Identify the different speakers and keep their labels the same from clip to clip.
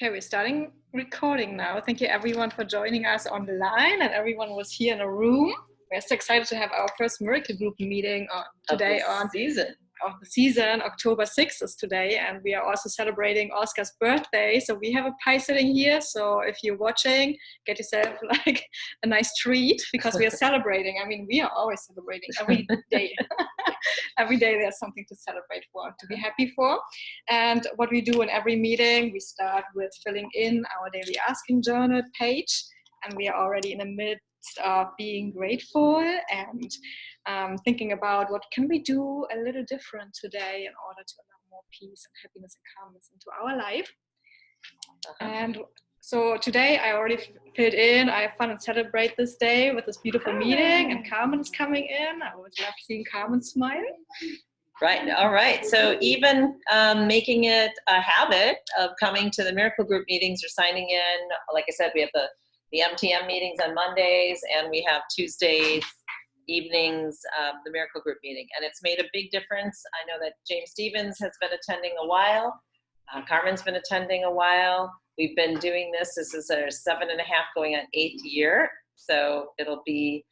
Speaker 1: Okay, we're starting recording now. Thank you everyone for joining us online and everyone was here in a room. We're so excited to have our first Miraclegroup meeting today of the season. October 6th is today, and we are also celebrating Oscar's birthday. So we have a pie sitting here. So if you're watching, get yourself like a nice treat because we are celebrating. I mean, we are always celebrating every day. Every day there's something to celebrate for, to be happy for. And what we do in every meeting, we start with filling in our daily asking journal page, and we are already in the midst of being grateful and thinking about what can we do a little different today in order to allow more peace and happiness and calmness into our life. And so today I already filled in. I have fun and celebrate this day with this beautiful meeting, and Carmen's coming in. I always love seeing Carmen smile.
Speaker 2: Right. All right. So even making it a habit of coming to the Miraclegroup meetings or signing in. Like I said, we have the MTM meetings on Mondays, and we have Tuesdays evenings, the Miraclegroup meeting. And it's made a big difference. I know that James Stevens has been attending a while. Carmen's been attending a while. We've been doing this. This is our 7.5 going on 8th year. So it'll be,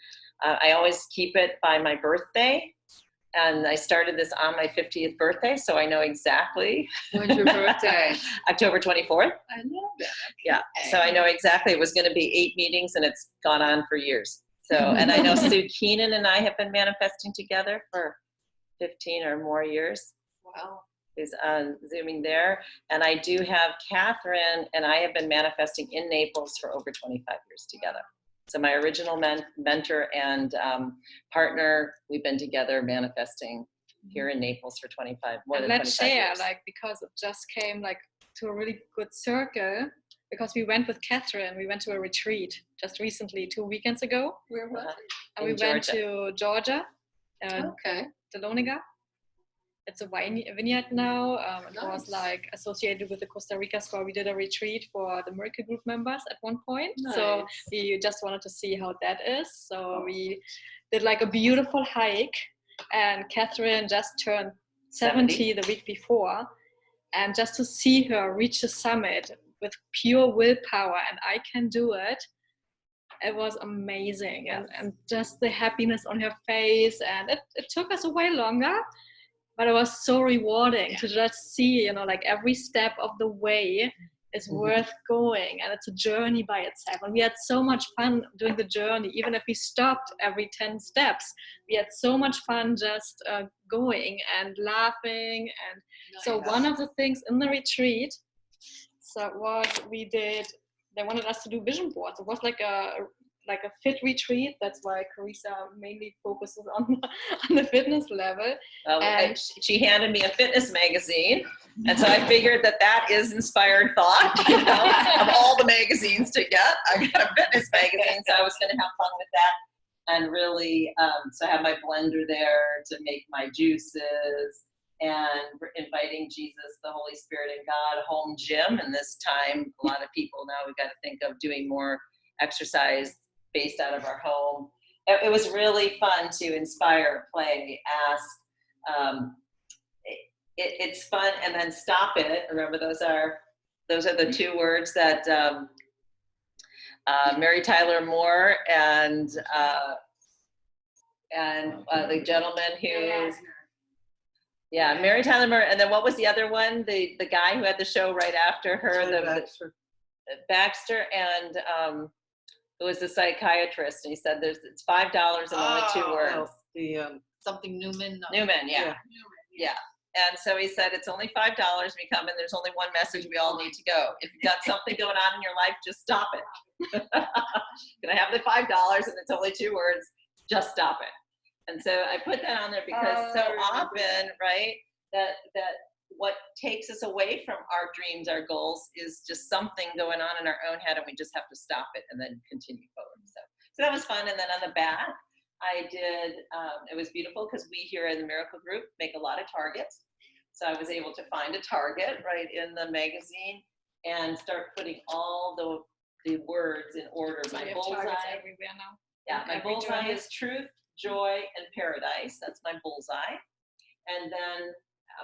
Speaker 2: I always keep it by my birthday. And I started this on my 50th birthday, so I know exactly.
Speaker 3: When's your birthday?
Speaker 2: October 24th.
Speaker 3: I know that.
Speaker 2: Yeah, so I know exactly it was going to be 8 meetings, and it's gone on for years. So, and I know Sue Keenan and I have been manifesting together for 15 or more years.
Speaker 3: Wow.
Speaker 2: Is Zooming there. And I do have Catherine, and I have been manifesting in Naples for over 25 years together. So my original mentor and partner, we've been together manifesting here in Naples for 25 more than 25
Speaker 1: let's share,
Speaker 2: years.
Speaker 1: like, because it just came like to a really good circle, because we went with Catherine, we went to a retreat just recently, 2 weekends ago.
Speaker 3: Where was it?
Speaker 1: And we went to Georgia,
Speaker 3: Okay.
Speaker 1: Dahlonega. It's a vineyard now. It was like associated with the Costa Rica Square. We did a retreat for the Miraclegroup members at one point.
Speaker 3: Nice.
Speaker 1: So we just wanted to see how that is. So we did like a beautiful hike, and Catherine just turned 70 the week before. And just to see her reach the summit with pure willpower, and I can do it, it was amazing.
Speaker 2: Yes.
Speaker 1: And just the happiness on her face. And it took us a way longer. But it was so rewarding to just see, you know, like every step of the way is worth going, and it's a journey by itself. And we had so much fun doing the journey, even if we stopped every 10 steps. We had so much fun just going and laughing. And so one of the things in the retreat, they wanted us to do vision boards. It was like a fit retreat. That's why Carisa mainly focuses on the fitness level.
Speaker 2: And she handed me a fitness magazine, and so I figured that is inspired thought. You know, of all the magazines to get, I got a fitness magazine, so I was going to have fun with that, and really, so I have my blender there to make my juices, and inviting Jesus, the Holy Spirit, and God home gym. And this time, a lot of people now we've got to think of doing more exercise based out of our home. It was really fun to inspire, play, ask. It's fun, and then stop it. Remember, those are the 2 words that Mary Tyler Moore and the gentleman who, Mary Tyler Moore, and then what was the other one? The guy who had the show right after her, Baxter, and who was the psychiatrist, and he said it's $5 and only 2 words.
Speaker 3: Something Newman.
Speaker 2: Newman, yeah. And so he said it's only $5. We come, and there's only one message: we all need to go. If you've got something going on in your life, just stop it. Can I have the $5 and it's only 2 words? Just stop it. And so I put that on there because so often, right, that what takes us away from our dreams, our goals, is just something going on in our own head, and we just have to stop it and then continue forward. So that was fun. And then on the back, I did, it was beautiful because we here in the Miraclegroup make a lot of targets. So I was able to find a target right in the magazine and start putting all the words in order.
Speaker 1: So
Speaker 2: my bullseye
Speaker 1: everywhere now.
Speaker 2: Yeah, my bullseye is truth, joy, and paradise. That's my bullseye. And then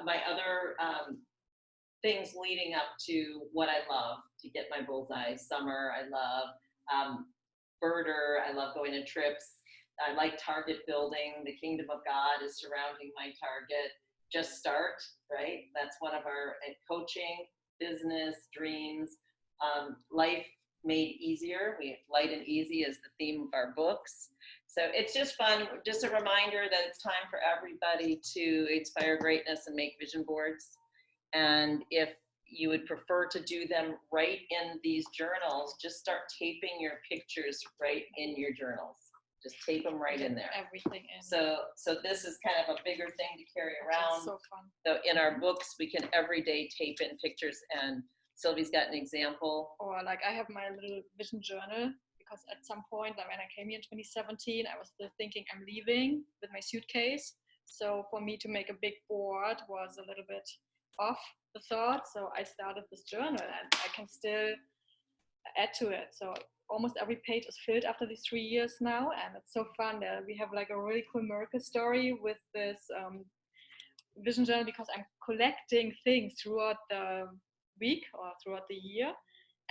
Speaker 2: my other things leading up to what I love to get my bullseye. Summer, I love. Birder, I love going on trips. I like target building. The kingdom of God is surrounding my target. Just start, right? That's one of our coaching, business, dreams, life made easier. We light and easy is the theme of our books. So it's just fun. Just a reminder that it's time for everybody to inspire greatness and make vision boards. And if you would prefer to do them right in these journals, just start taping your pictures right in your journals. Just tape them right in there.
Speaker 1: Everything in.
Speaker 2: So this is kind of a bigger thing to carry around.
Speaker 1: That's so fun.
Speaker 2: So in our books, we can every day tape in pictures, and Sylvie's got an example.
Speaker 1: Or like I have my little vision journal, because at some point, like when I came here in 2017, I was still thinking I'm leaving with my suitcase. So for me to make a big board was a little bit off the thought. So I started this journal, and I can still add to it. So almost every page is filled after these 3 years now, and it's so fun. We have like a really cool miracle story with this vision journal, because I'm collecting things throughout the week or throughout the year,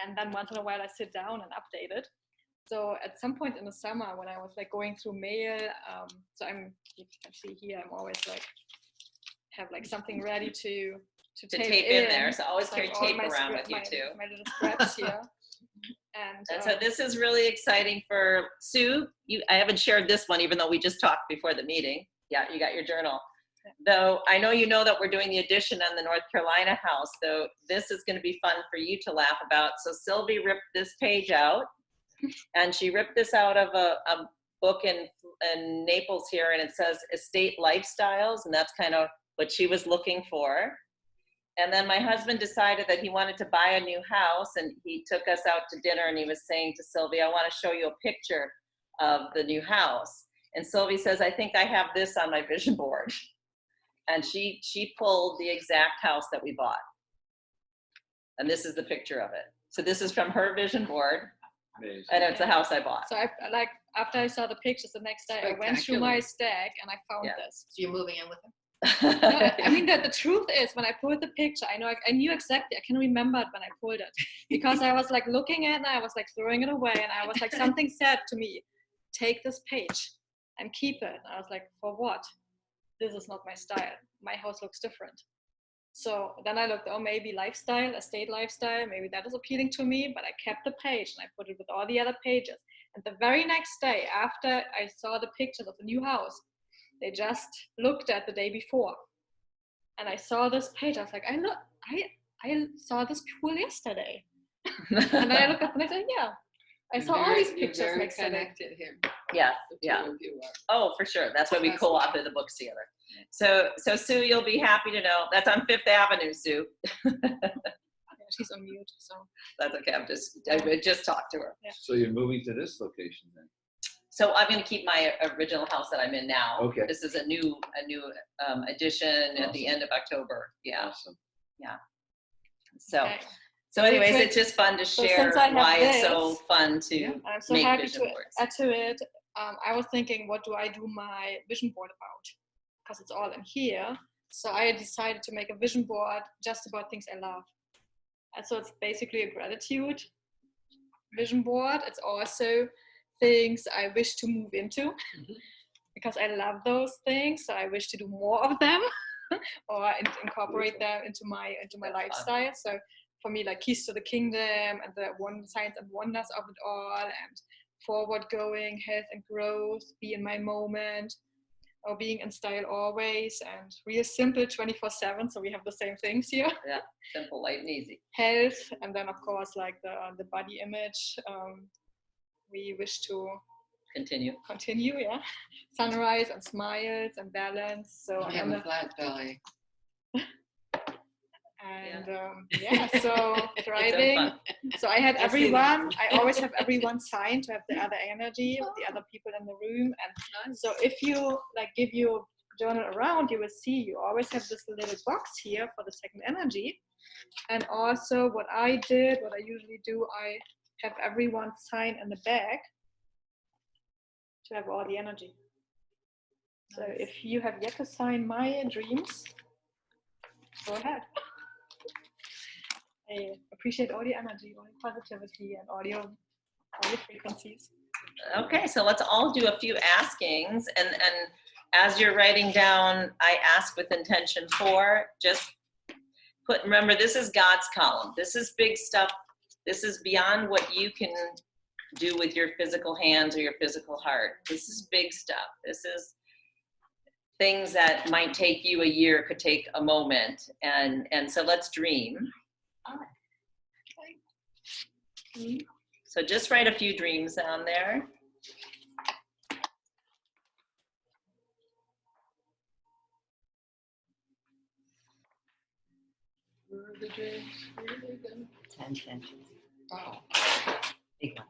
Speaker 1: and then once in a while I sit down and update it. So at some point in the summer, when I was like going through mail, so you can see here, I'm always like have like something ready to
Speaker 2: tape in there. So always carry tape around with you too.
Speaker 1: My little scraps here. And
Speaker 2: so this is really exciting for Sue. I haven't shared this one, even though we just talked before the meeting. Yeah, you got your journal. Though I know you know that we're doing the addition on the North Carolina house, so this is going to be fun for you to laugh about. So Sylvie ripped this page out, and she ripped this out of a book in Naples here, and it says estate lifestyles, and that's kind of what she was looking for. And then my husband decided that he wanted to buy a new house, and he took us out to dinner, and he was saying to Sylvie, I want to show you a picture of the new house. And Sylvie says, I think I have this on my vision board. And she pulled the exact house that we bought. And this is the picture of it. So this is from her vision board. Amazing. And it's the house I bought.
Speaker 1: So after I saw the pictures the next day, I went through my stack and I found this.
Speaker 3: So you're moving in with him?
Speaker 1: No, I mean, the truth is, when I pulled the picture, I knew exactly, I can remember it when I pulled it, because I was like looking at it, and I was like throwing it away, and I was like, something said to me, take this page and keep it. And I was like, for what? This is not my style. My house looks different. So then I looked, maybe lifestyle, estate lifestyle, maybe that is appealing to me, but I kept the page and I put it with all the other pages. And the very next day, after I saw the pictures of the new house, they just looked at the day before, and I saw this page. I was like, I saw this pool yesterday. And then I looked up and I said, yeah, I saw all these pictures next to it.
Speaker 3: Here.
Speaker 2: Yeah. Oh, for sure. That's why we co-authored the books together. So Sue, you'll be happy to know that's on Fifth Avenue, Sue.
Speaker 1: She's on mute, so
Speaker 2: that's okay. I just talked to her.
Speaker 4: Yeah. So you're moving to this location then?
Speaker 2: So I'm going to keep my original house that I'm in now.
Speaker 4: Okay.
Speaker 2: This is a new addition at the end of October. Yeah.
Speaker 4: Awesome.
Speaker 2: Yeah. So anyways, it's just fun to share why it's so fun to
Speaker 1: I'm so
Speaker 2: make
Speaker 1: happy
Speaker 2: vision
Speaker 1: to
Speaker 2: boards.
Speaker 1: add to it. I was thinking, what do I do my vision board about? Because it's all in here. So I decided to make a vision board just about things I love. And so it's basically a gratitude vision board. It's also things I wish to move into, because I love those things. So I wish to do more of them or incorporate them into my lifestyle. So for me, like keys to the kingdom and the signs and wonders of it all, and forward going, health and growth, be in my moment, or being in style always, and real simple 24/7. So we have the same things here.
Speaker 2: Yeah, simple, light and easy.
Speaker 1: Health, and then of course like the body image. We wish to
Speaker 2: continue,
Speaker 1: yeah. Sunrise and smiles and balance. So
Speaker 3: I have a flat belly.
Speaker 1: And so thriving. So I had everyone. I always have everyone sign to have the other energy of the other people in the room. And so if you like give your journal around, you will see you always have this little box here for the second energy. And also what I usually do, I have everyone sign in the back to have all the energy. So if you have yet to sign my dreams, go ahead. I appreciate all the energy, all the positivity, and all the frequencies.
Speaker 2: Okay, so let's all do a few askings, and as you're writing down, I ask with intention for, just remember, this is God's column. This is big stuff. This is beyond what you can do with your physical hands or your physical heart. This is big stuff. This is things that might take you a year, could take a moment. And so let's dream. So just write a few dreams down there.
Speaker 3: Where are the dreams? Where are they then?
Speaker 2: 10 intentions.
Speaker 3: Oh.
Speaker 2: Big ones.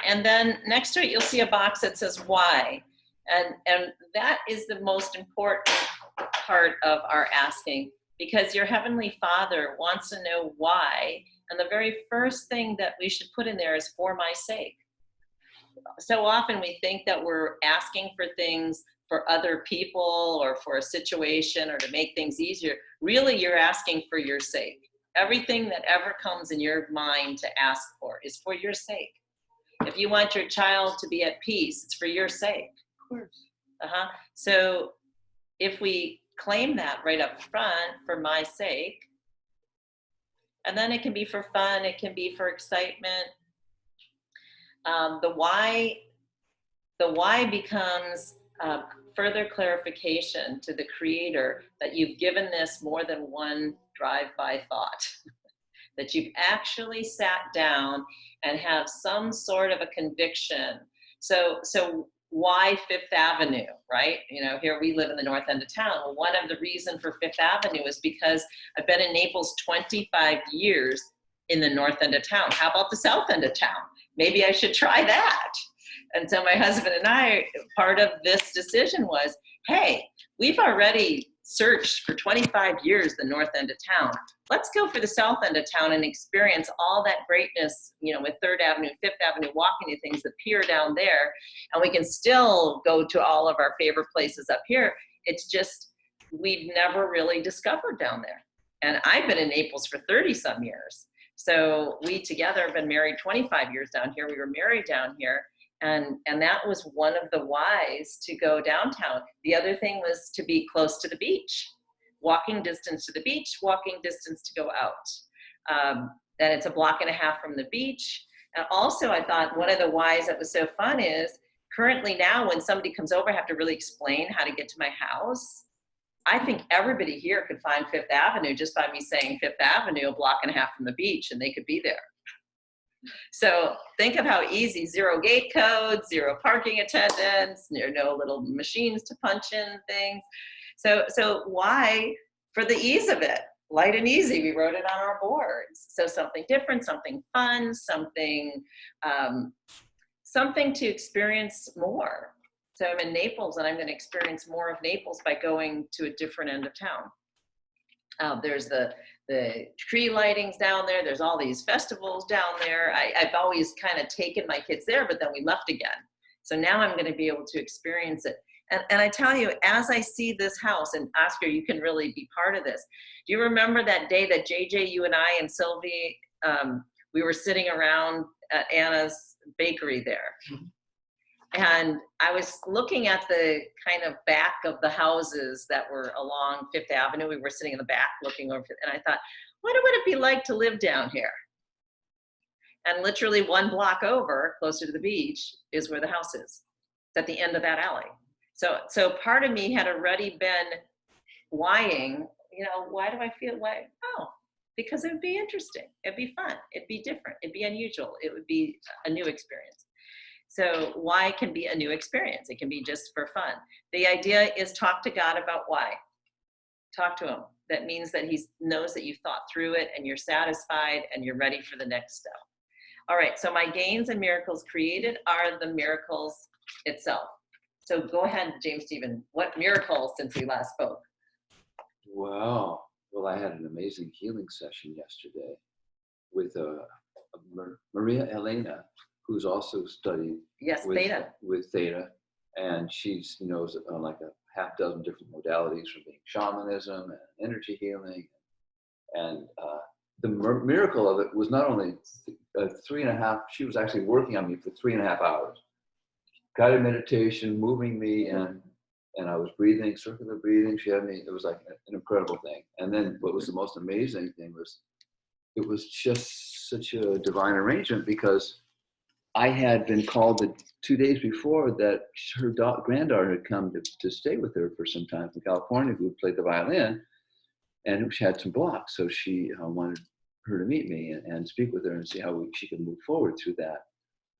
Speaker 2: And then next to it, you'll see a box that says why. And that is the most important part of our asking, because your Heavenly Father wants to know why. And the very first thing that we should put in there is for my sake. So often we think that we're asking for things for other people or for a situation or to make things easier. Really, you're asking for your sake. Everything that ever comes in your mind to ask for is for your sake. If you want your child to be at peace, it's for your sake.
Speaker 3: Of course.
Speaker 2: So if we claim that right up front, for my sake, and then it can be for fun, it can be for excitement. The why becomes further clarification to the Creator that you've given this more than one drive-by thought, that you've actually sat down and have some sort of a conviction. So why Fifth Avenue, right? You know, here we live in the north end of town. Well, one of the reasons for Fifth Avenue is because I've been in Naples 25 years in the north end of town. How about the south end of town? Maybe I should try that. And so my husband and I, part of this decision was, hey, we've already searched for 25 years the north end of town. Let's go for the south end of town and experience all that greatness, you know, with 3rd Avenue, 5th Avenue, walking to things, the pier down there. And we can still go to all of our favorite places up here. It's just, we've never really discovered down there. And I've been in Naples for 30 some years. So we together have been married 25 years down here. We were married down here. And that was one of the whys to go downtown. The other thing was to be close to the beach, walking distance to the beach, walking distance to go out. And it's a block and a half from the beach. And also I thought one of the whys that was so fun is currently now when somebody comes over, I have to really explain how to get to my house. I think everybody here could find Fifth Avenue just by me saying Fifth Avenue, a block and a half from the beach, and they could be there. So think of how easy, 0 gate codes, 0 parking attendants, no little machines to punch in things. So why? For the ease of it, light and easy, we wrote it on our boards. So something different, something fun, something to experience more. So I'm in Naples and I'm going to experience more of Naples by going to a different end of town. There's the tree lightings down there. There's all these festivals down there. I've always kind of taken my kids there, but then we left again. So now I'm going to be able to experience it. And I tell you, as I see this house, and Oscar, you can really be part of this. Do you remember that day that JJ, you and I and Sylvie, we were sitting around at Anna's bakery there? Mm-hmm. And I was looking at the kind of back of the houses that were along Fifth Avenue. We were sitting in the back looking over, and I thought, what would it be like to live down here? And literally 1 block over, closer to the beach, is where the house is. It's at the end of that alley. So part of me had already been whying, why do I feel why? Oh, because it would be interesting. It'd be fun. It'd be different. It'd be unusual. It would be a new experience. So why can be a new experience. It can be just for fun. The idea is talk to God about why. Talk to him. That means that he knows that you've thought through it and you're satisfied and you're ready for the next step. All right, so my gains and miracles created are the miracles itself. So go ahead, James Stephen. What miracles since we last spoke?
Speaker 4: Wow. Well, I had an amazing healing session yesterday with Maria Elena, who's also studied with Theta, and she knows like a half dozen different modalities, from being shamanism and energy healing, And the miracle of it was not only 3.5, she was actually working on me for 3.5 hours. Guided meditation, moving me, and I was breathing, circular breathing. She had me, it was like an incredible thing. And then what was the most amazing thing was, it was just such a divine arrangement, because I had been called the 2 days before that her granddaughter had come to stay with her for some time from California, who played the violin, and she had some blocks. So she wanted her to meet me and speak with her and see how she could move forward through that.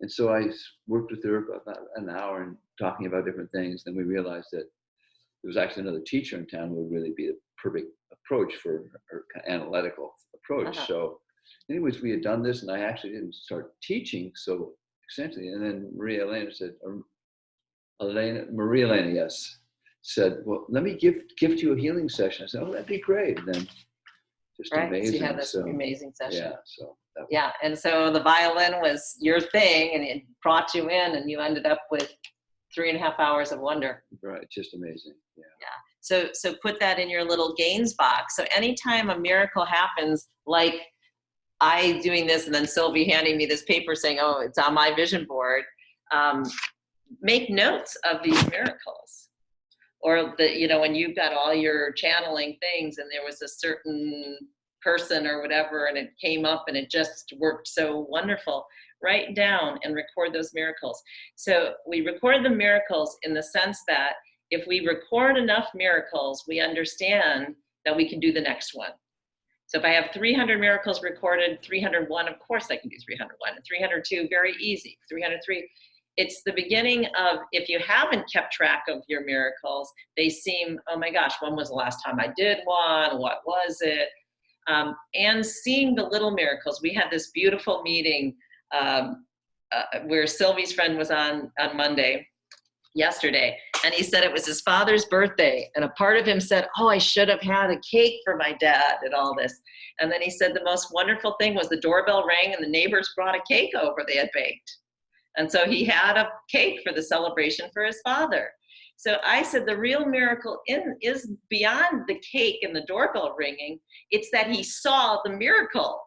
Speaker 4: And so I worked with her about an hour and talking about different things. Then we realized that there was actually another teacher in town who would really be the perfect approach for her analytical approach. So anyways, we had done this, and I actually didn't start teaching so extensively. And then Maria Elena said, yes, said, well, let me gift you a healing session. I said, oh, that'd be great. And then just amazing.
Speaker 2: So you had this amazing session.
Speaker 4: Yeah, so
Speaker 2: and so the violin was your thing, and it brought you in, and you ended up with 3.5 hours of wonder.
Speaker 4: Right, just amazing.
Speaker 2: So put that in your little gains box. So anytime a miracle happens, like I doing this and then Sylvie handing me this paper saying, oh, it's on my vision board, make notes of these miracles. Or when you've got all your channeling things and there was a certain person or whatever and it came up and it just worked so wonderful, write down and record those miracles. So we record the miracles in the sense that if we record enough miracles, we understand that we can do the next one. So if I have 300 miracles recorded, 301, of course I can do 301. And 302, very easy. 303, it's the beginning of, if you haven't kept track of your miracles, they seem, oh my gosh, when was the last time I did one? What was it? And seeing the little miracles. We had this beautiful meeting where Sylvie's friend was on Monday, yesterday, and he said it was his father's birthday, and a part of him said, oh, I should have had a cake for my dad and all this. And then he said the most wonderful thing was the doorbell rang and the neighbors brought a cake over they had baked. And so he had a cake for the celebration for his father. So I said the real miracle is beyond the cake and the doorbell ringing. It's that he saw the miracle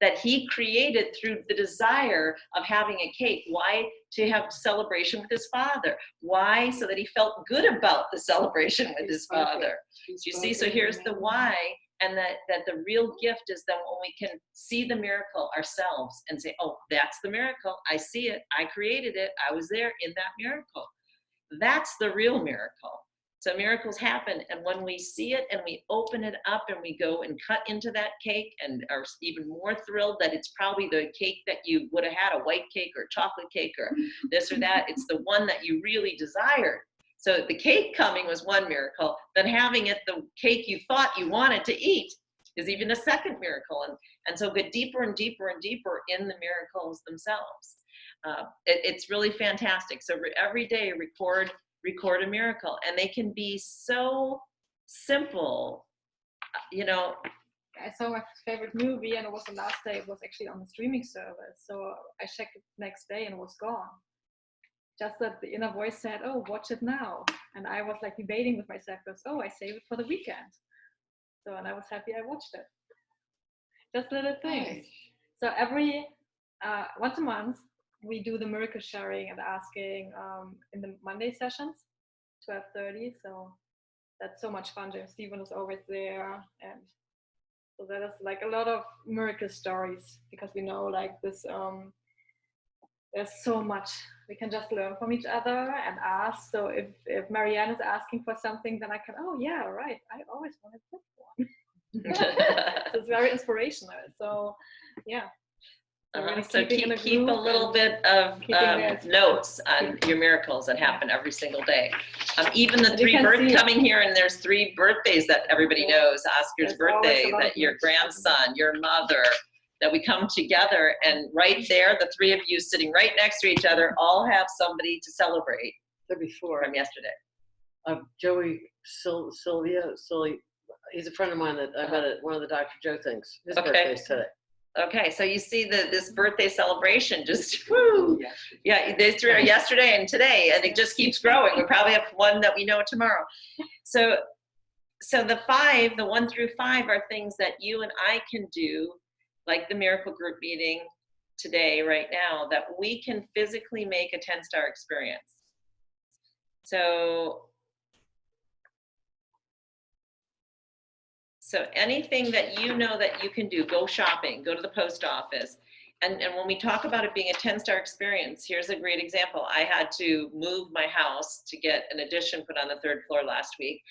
Speaker 2: that he created through the desire of having a cake. Why? To have celebration with his father. Why? So that he felt good about the celebration with his father. You see, so here's the why, and that the real gift is that when we can see the miracle ourselves and say, oh, that's the miracle. I see it. I created it. I was there in that miracle. That's the real miracle. So miracles happen, and when we see it and we open it up and we go and cut into that cake and are even more thrilled that it's probably the cake that you would have had, a white cake or chocolate cake or this or that, it's the one that you really desired. So the cake coming was one miracle, then having it the cake you thought you wanted to eat is even a second miracle. And so get deeper and deeper and deeper in the miracles themselves. It's really fantastic. So every day record a miracle, and they can be so simple,
Speaker 1: I saw my favorite movie, and it was the last day. It was actually on the streaming service, so I checked it next day and it was gone. Just that the inner voice said, oh, watch it now. And I was like debating with myself, because, oh, I save it for the weekend. So, and I was happy I watched it. Just little things. Nice. So every once a month we do the miracle sharing and asking in the Monday sessions, 12:30. So that's so much fun. James Stephen is always there, and so that is like a lot of miracle stories, because we know like this. There's so much we can just learn from each other and ask. So if Marianne is asking for something, then I can, oh yeah, right, I always wanted this one. So it's very inspirational. So yeah.
Speaker 2: So keep a little bit of notes on your miracles that happen every single day. Even the coming here, and there's 3 birthdays that everybody knows. Oscar's birthday, that your grandson, your mother, that we come together, and right there, the 3 of you sitting right next to each other, all have somebody to celebrate.
Speaker 3: Before
Speaker 2: from yesterday.
Speaker 3: Joey Sylvia, he's a friend of mine that I met at one of the Dr. Joe things. His birthday's today.
Speaker 2: Okay, so you see this birthday celebration just, woo! Yeah, these 3 are yesterday and today, and it just keeps growing. We probably have one that we know tomorrow. So so the 1 through 5 are things that you and I can do, like the Miracle Group meeting today, right now, that we can physically make a 10-star experience. So anything that you know that you can do, go shopping, go to the post office. And when we talk about it being a 10-star experience, here's a great example. I had to move my house to get an addition put on the 3rd floor last week.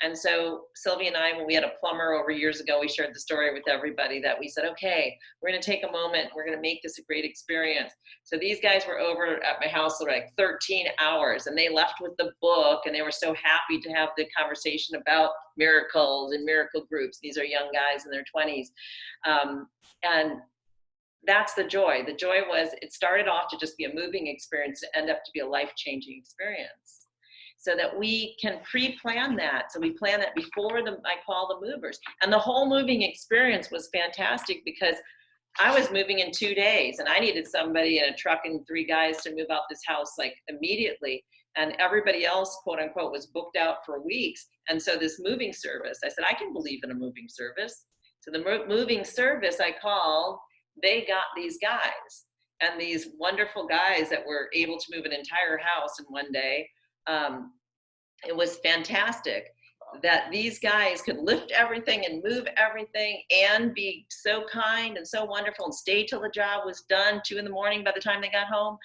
Speaker 2: And so Sylvie and I, when we had a plumber over years ago, we shared the story with everybody that we said, okay, we're gonna take a moment, we're gonna make this a great experience. So these guys were over at my house for like 13 hours and they left with the book and they were so happy to have the conversation about miracles and miracle groups. These are young guys in their 20s. And that's the joy. The joy was it started off to just be a moving experience to end up to be a life-changing experience. So that we can pre-plan that. So we plan that before I call the movers. And the whole moving experience was fantastic because I was moving in 2 days and I needed somebody in a truck and 3 guys to move out this house like immediately. And everybody else, quote unquote, was booked out for weeks. And so this moving service, I said, I can believe in a moving service. So the moving service I called, they got these guys and these wonderful guys that were able to move an entire house in 1 day. It was fantastic that these guys could lift everything and move everything and be so kind and so wonderful and stay till the job was done, 2 in the morning by the time they got home,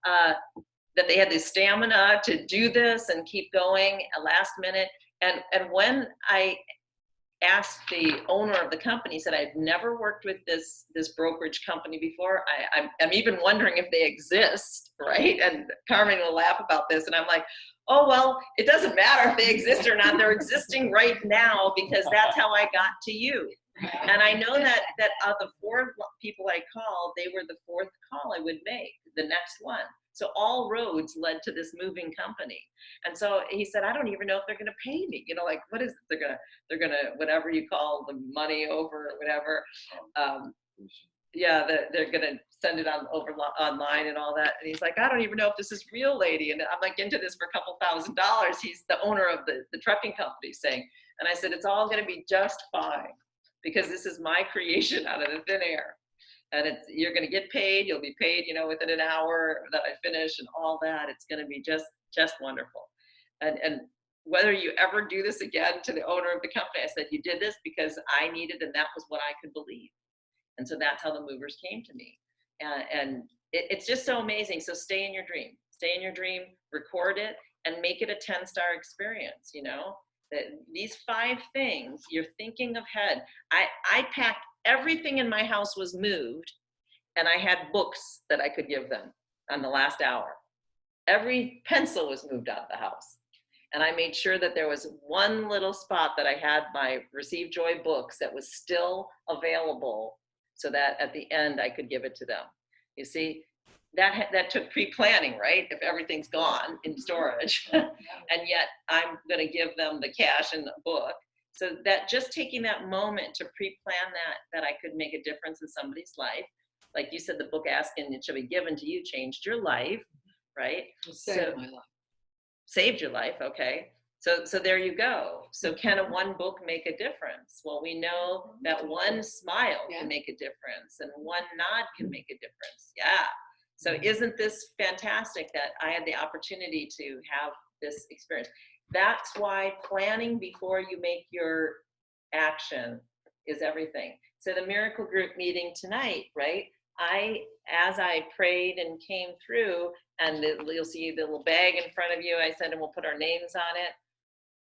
Speaker 2: that they had the stamina to do this and keep going at last minute. And when I asked the owner of the company, said I'd never worked with this brokerage company before. I'm even wondering if they exist, right? And Carmen will laugh about this. And I'm like, oh, well, it doesn't matter if they exist or not. They're existing right now because that's how I got to you. And I know that of the 4 people I called, they were the 4th call I would make, the next one. So all roads led to this moving company. And so he said, I don't even know if they're going to pay me. You know, like, what is it? They're going to, whatever you call the money over or whatever. Yeah, they're going to send it over online and all that. And he's like, I don't even know if this is real, lady. And I'm like into this for a couple $1,000s. He's the owner of the trucking company saying, and I said, it's all going to be just fine because this is my creation out of the thin air. And you're going to get paid. You'll be paid, you know, within an hour that I finish and all that. It's going to be just wonderful. And whether you ever do this again, to the owner of the company, I said, you did this because I needed, and that was what I could believe. And so that's how the movers came to me. And it's just so amazing. So stay in your dream. Stay in your dream, record it, and make it a 10-star experience, you know. These 5 things, you're thinking ahead. I packed everything in my house was moved, and I had books that I could give them on the last hour. Every pencil was moved out of the house. And I made sure that there was one little spot that I had my Receive Joy books that was still available so that at the end I could give it to them. You see, that took pre-planning, right? If everything's gone in storage, and yet I'm going to give them the cash in the book. So that just taking that moment to pre-plan that I could make a difference in somebody's life. Like you said, the book Ask and It Shall Be Given to You changed your life, right?
Speaker 3: Saved my life.
Speaker 2: Saved your life, okay. So there you go. So can one book make a difference? Well, we know that one smile can make a difference and one nod can make a difference. Yeah. So isn't this fantastic that I had the opportunity to have this experience? That's why planning before you make your action is everything. So the Miracle Group meeting tonight, right? As I prayed and came through, and you'll see the little bag in front of you, I said, and we'll put our names on it.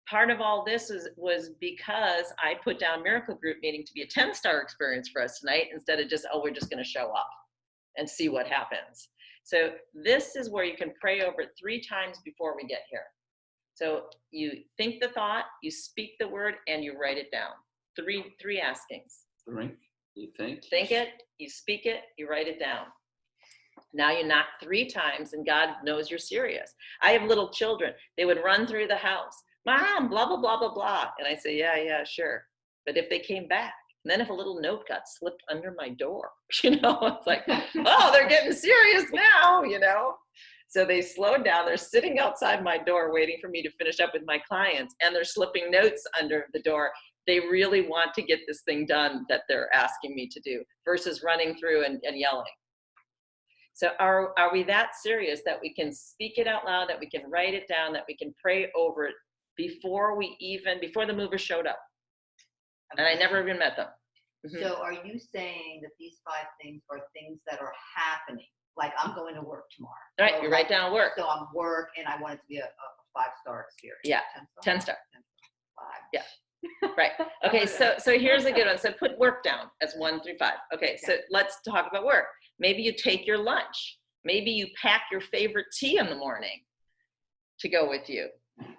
Speaker 2: Part of all this was because I put down Miracle Group meeting to be a 10-star experience for us tonight instead of just, oh, we're just going to show up and see what happens. So this is where you can pray over it 3 times before we get here. So you think the thought, you speak the word, and you write it down. Three askings.
Speaker 4: You think?
Speaker 2: Think it, you speak it, you write it down. Now you knock 3 times, and God knows you're serious. I have little children. They would run through the house. Mom, blah, blah, blah, blah, blah. And I say, yeah, sure. But if they came back, and then if a little note got slipped under my door, you know, it's like, oh, they're getting serious now, you know. So they slowed down. They're sitting outside my door waiting for me to finish up with my clients, and they're slipping notes under the door. They really want to get this thing done that they're asking me to do versus running through and yelling. So are we that serious that we can speak it out loud, that we can write it down, that we can pray over it before the movers showed up? And I never even met them.
Speaker 5: Mm-hmm. So are you saying that these 5 things are things that are happening? Like I'm going to work tomorrow.
Speaker 2: Right,
Speaker 5: so
Speaker 2: you write down work.
Speaker 5: So I'm work and I want it to be a 5-star experience.
Speaker 2: Yeah,
Speaker 5: 10
Speaker 2: star.
Speaker 5: 5.
Speaker 2: Yeah. Right. Okay, so here's a good one. So put work down as 1 through 5. Okay, so let's talk about work. Maybe you take your lunch. Maybe you pack your favorite tea in the morning to go with you.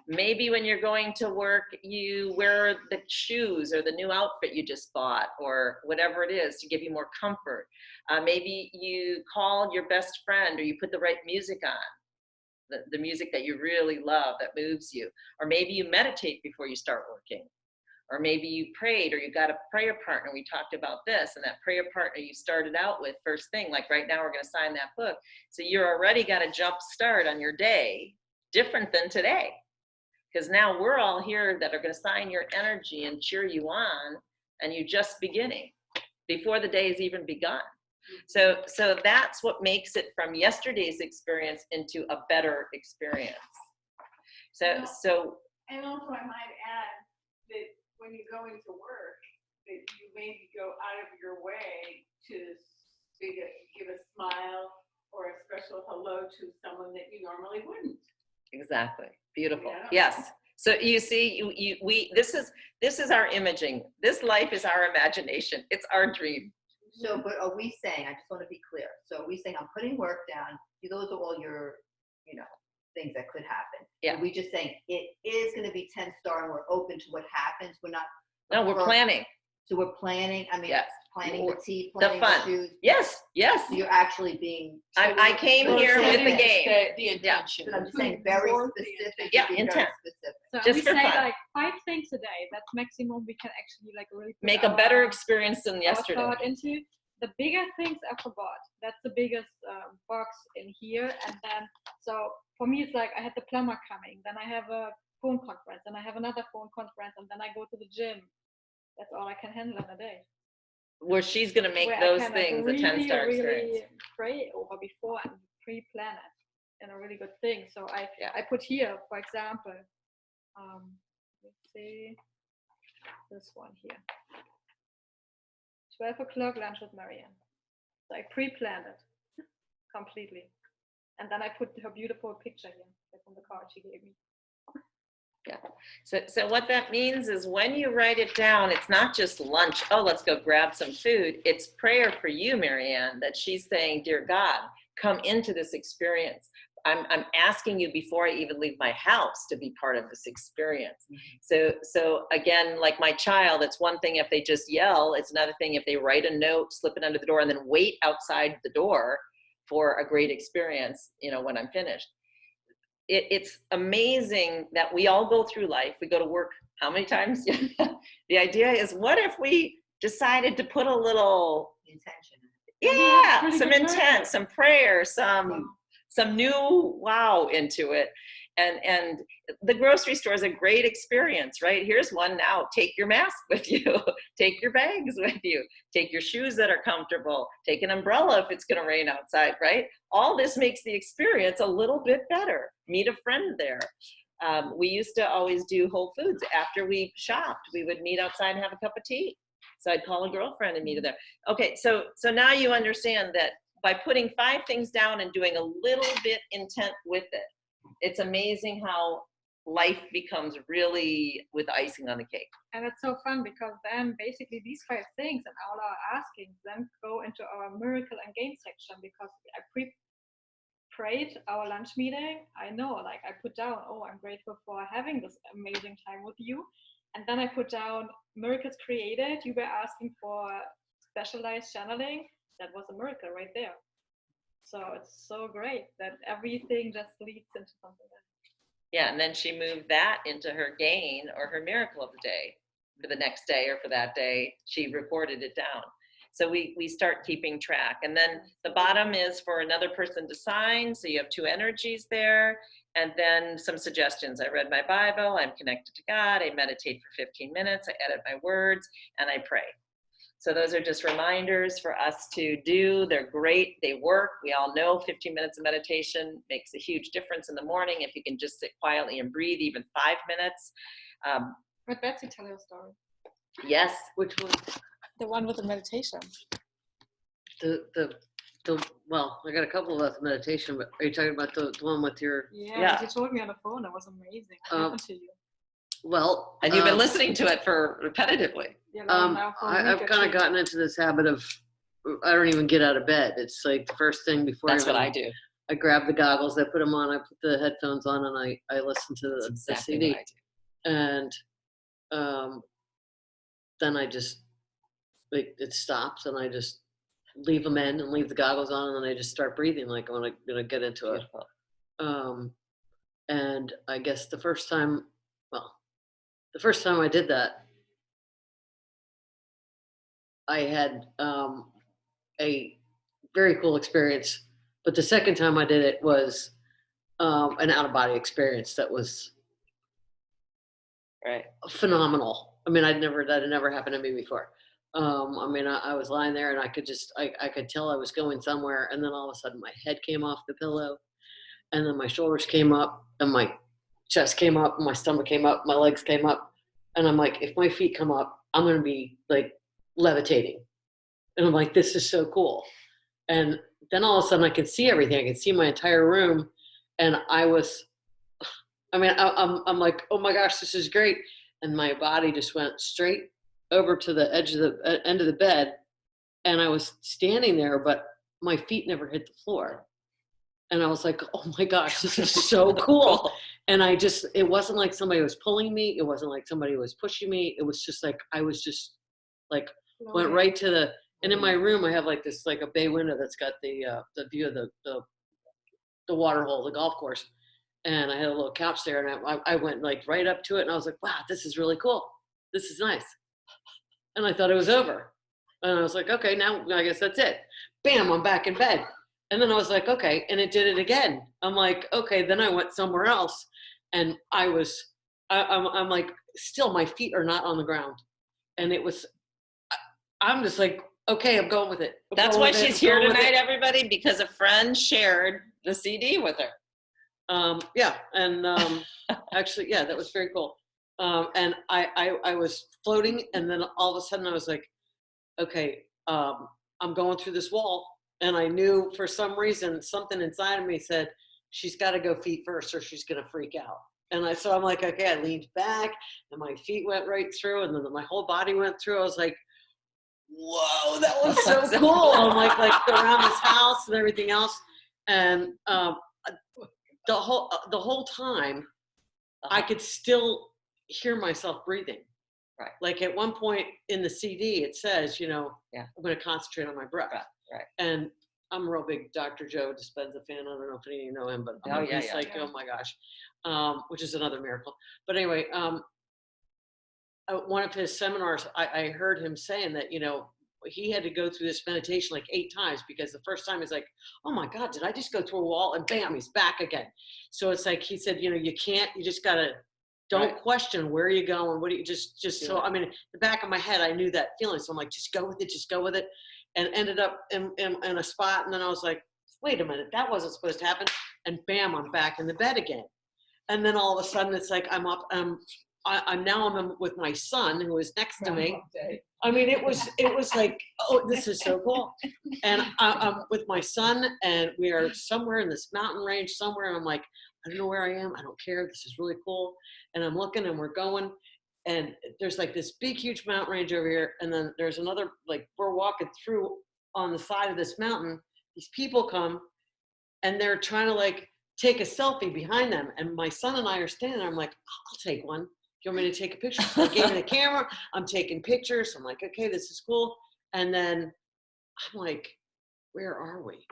Speaker 2: Maybe when you're going to work, you wear the shoes or the new outfit you just bought or whatever it is to give you more comfort. Maybe you call your best friend or you put the right music on, the music that you really love that moves you. Or maybe you meditate before you start working. Or maybe you prayed or you got a prayer partner. We talked about this, and that prayer partner you started out with first thing, like right now we're going to sign that book. So you're already got a jump start on your day, different than today. Because now we're all here that are going to sign your energy and cheer you on, and you're just beginning before the day has even begun. So that's what makes it from yesterday's experience into a better experience.
Speaker 6: And also I might add that when you go into work, that you maybe go out of your way to give a smile or a special hello to someone that you normally wouldn't.
Speaker 2: Exactly. Beautiful.
Speaker 6: Yeah.
Speaker 2: Yes. So you see, this is our imaging. This life is our imagination. It's our dream.
Speaker 5: So, but are we saying, I just want to be clear. So are we saying I'm putting work down? Those are all your, things that could happen.
Speaker 2: Yeah.
Speaker 5: Are we just saying it is going to be 10-star and we're open to what happens? We're not.
Speaker 2: No, we're planning.
Speaker 5: So we're planning. I mean,
Speaker 2: yes.
Speaker 5: Planning the tea,
Speaker 2: the
Speaker 5: planning
Speaker 2: fun.
Speaker 5: the shoes.
Speaker 2: Yes.
Speaker 5: So you're actually being.
Speaker 2: I came here with the game.
Speaker 3: The intention.
Speaker 5: But I'm just saying very specific.
Speaker 2: Yeah,
Speaker 5: very
Speaker 2: intent.
Speaker 5: specific.
Speaker 1: So
Speaker 2: Just
Speaker 1: we
Speaker 2: for
Speaker 1: say
Speaker 2: fun.
Speaker 1: like 5 things a day. That's maximum we can actually like really put
Speaker 2: Make a better experience than yesterday.
Speaker 1: thought into. The bigger things I forgot. That's the biggest box in here. And then, so for me, it's like I had the plumber coming. Then I have a phone conference. And I have another phone conference. And then I go to the gym. That's all I can handle in a day.
Speaker 2: Where she's going to make those things a 10-star experience.
Speaker 1: Really pray over before and pre-plan it in a really good thing. So I put here, for example, let's see, this one here. 12 o'clock lunch with Marianne. So I pre-planned it completely. And then I put her beautiful picture here from the card she gave me.
Speaker 2: Yeah. So what that means is when you write it down, it's not just lunch. Oh, let's go grab some food. It's prayer for you, Marianne, that she's saying, dear God, come into this experience. I'm asking you before I even leave my house to be part of this experience. Mm-hmm. So again, like my child, it's one thing if they just yell. It's another thing if they write a note, slip it under the door, and then wait outside the door for a great experience, when I'm finished. It's amazing that we all go through life. We go to work how many times? The idea is, what if we decided to put a little
Speaker 5: intention?
Speaker 2: Yeah, some intent, some prayer, some new wow into it. And the grocery store is a great experience, right? Here's one now. Take your mask with you. Take your bags with you. Take your shoes that are comfortable. Take an umbrella if it's going to rain outside, right? All this makes the experience a little bit better. Meet a friend there. We used to always do Whole Foods. After we shopped, we would meet outside and have a cup of tea. So I'd call a girlfriend and meet her there. Okay, so now you understand that by putting 5 things down and doing a little bit intent with it, it's amazing how life becomes really with icing on the cake.
Speaker 1: And it's so fun because then basically these 5 things and all our askings then go into our miracle and game section, because I prayed our lunch meeting. I know, like I put down, oh, I'm grateful for having this amazing time with you. And then I put down miracles created. You were asking for specialized channeling. That was a miracle right there. So it's so great that everything just leads into something else.
Speaker 2: Yeah, and then she moved that into her gain or her miracle of the day for the next day or for that day. She recorded it down. So we start keeping track. And then the bottom is for another person to sign. So you have 2 energies there. And then some suggestions. I read my Bible, I'm connected to God, I meditate for 15 minutes, I edit my words, and I pray. So those are just reminders for us to do. They're great, they work. We all know 15 minutes of meditation makes a huge difference in the morning. If you can just sit quietly and breathe, even 5 minutes.
Speaker 1: But Betsy, tell your story.
Speaker 2: Yes.
Speaker 3: Which one?
Speaker 1: The one with the meditation.
Speaker 3: Well, I got a couple about the meditation, but are you talking about the one with your?
Speaker 1: Yeah. You told me on the phone. It was amazing. What happened to you?
Speaker 3: Well,
Speaker 2: and you've been listening to it for repetitively.
Speaker 1: Yeah,
Speaker 3: I've kind of gotten into this habit of I don't even get out of bed. It's like the first thing before.
Speaker 2: That's what I do.
Speaker 3: I grab the goggles, I put them on, I put the headphones on, and I listen to the CD. And then I just it stops, and I just leave them in and leave the goggles on, and then I just start breathing like I'm gonna get into it. And I guess the first time I did that, I had a very cool experience. But the second time I did it was an out-of-body experience that was phenomenal. I mean, that had never happened to me before. I mean, I was lying there, and I could tell I was going somewhere, and then all of a sudden my head came off the pillow, and then my shoulders came up, and my chest came up, and my stomach came up, my legs came up, and I'm like, if my feet come up, I'm going to be like levitating. And I'm like, this is so cool. And then all of a sudden I could see everything. I could see my entire room. And I'm like, oh my gosh, this is great. And my body just went straight over to the edge of the end of the bed. And I was standing there, but my feet never hit the floor. And I was like, oh my gosh, this is so cool. And it wasn't like somebody was pulling me. It wasn't like somebody was pushing me. It was just like, I was just like, went right to and in my room, I have like this, like a bay window that's got the view of the water hole, the golf course. And I had a little couch there, and I went like right up to it, and I was like, wow, this is really cool. This is nice. And I thought it was over. And I was like, okay, now I guess that's it. Bam, I'm back in bed. And then I was like, okay, and it did it again. I'm like, okay, then I went somewhere else, and I'm like, still my feet are not on the ground. And I'm just like, okay, I'm going with it.
Speaker 2: That's why she's here tonight, everybody, because a friend shared the CD with her.
Speaker 3: Yeah, and actually, yeah, that was very cool. And I was floating, and then all of a sudden I was like, okay, I'm going through this wall. And I knew for some reason, something inside of me said, she's got to go feet first or she's going to freak out. And so I'm like, okay, I leaned back, and my feet went right through, and then my whole body went through. I was like, whoa, that was so cool. I'm like around this house and everything else. And the whole time, I could still hear myself breathing.
Speaker 2: Right.
Speaker 3: Like at one point in the CD, it says, I'm going to concentrate on my breath.
Speaker 2: Right.
Speaker 3: And I'm a real big Dr. Joe Dispenza fan. I don't know if any of you know him, but he's oh my gosh, which is another miracle. But anyway, one of his seminars, I heard him saying that, he had to go through this meditation like 8 times, because the first time he's like, oh my God, did I just go through a wall? And bam, he's back again. So it's like, he said, you just gotta, don't question where you're going. What do you just so, I mean, the back of my head, I knew that feeling. So I'm like, just go with it. And ended up in a spot. And then I was like, wait a minute, that wasn't supposed to happen. And bam, I'm back in the bed again. And then all of a sudden it's like, I'm up, I'm with my son, who is next to me. I mean, it was like, oh, this is so cool. And I'm with my son, and we are somewhere in this mountain range somewhere. And I'm like, I don't know where I am. I don't care. This is really cool. And I'm looking, and we're going, and there's like this big, huge mountain range over here. And then there's another, like, we're walking through on the side of this mountain. These people come, and they're trying to like take a selfie behind them. And my son and I are standing there. I'm like, I'll take one. Do you want me to take a picture? So I gave me the camera. I'm taking pictures. I'm like, okay, this is cool. And then I'm like, where are we?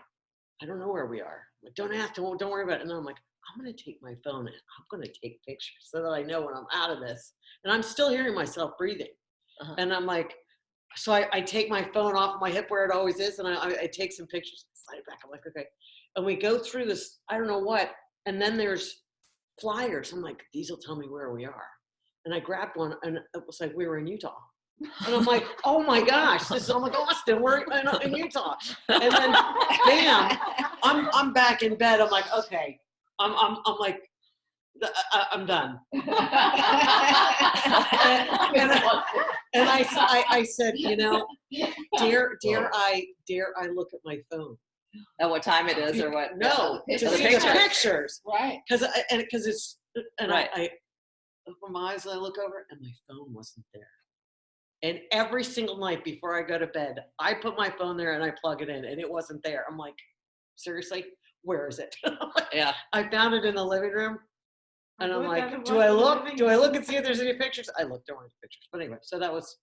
Speaker 3: I don't know where we are. I'm like, don't worry about it. And then I'm like, I'm going to take my phone and I'm going to take pictures so that I know when I'm out of this. And I'm still hearing myself breathing. And I'm like, so I take my phone off my hip where it always is, and I take some pictures, slide it back. I'm like, okay. And we go through this, I don't know what, and then there's flyers. I'm like, these will tell me where we are. And I grabbed one, and it was like, we were in Utah. And I'm like, oh my gosh, this is, I'm like, Austin, we're in Utah. And then, bam, I'm back in bed. I'm like, okay, I'm like, I'm done. And I said, dare I look at my phone?
Speaker 2: At what time it is or what?
Speaker 3: No, to see the pictures.
Speaker 1: Right.
Speaker 3: Because it's, and
Speaker 2: right.
Speaker 3: I open my eyes and I look over and my phone wasn't there. And every single night before I go to bed, I put my phone there and I plug it in and it wasn't there. I'm like, seriously, where is it?
Speaker 2: Yeah.
Speaker 3: I found it in the living room. And I'm like, do I look and see if there's any pictures? I looked, there weren't pictures. But anyway, so that was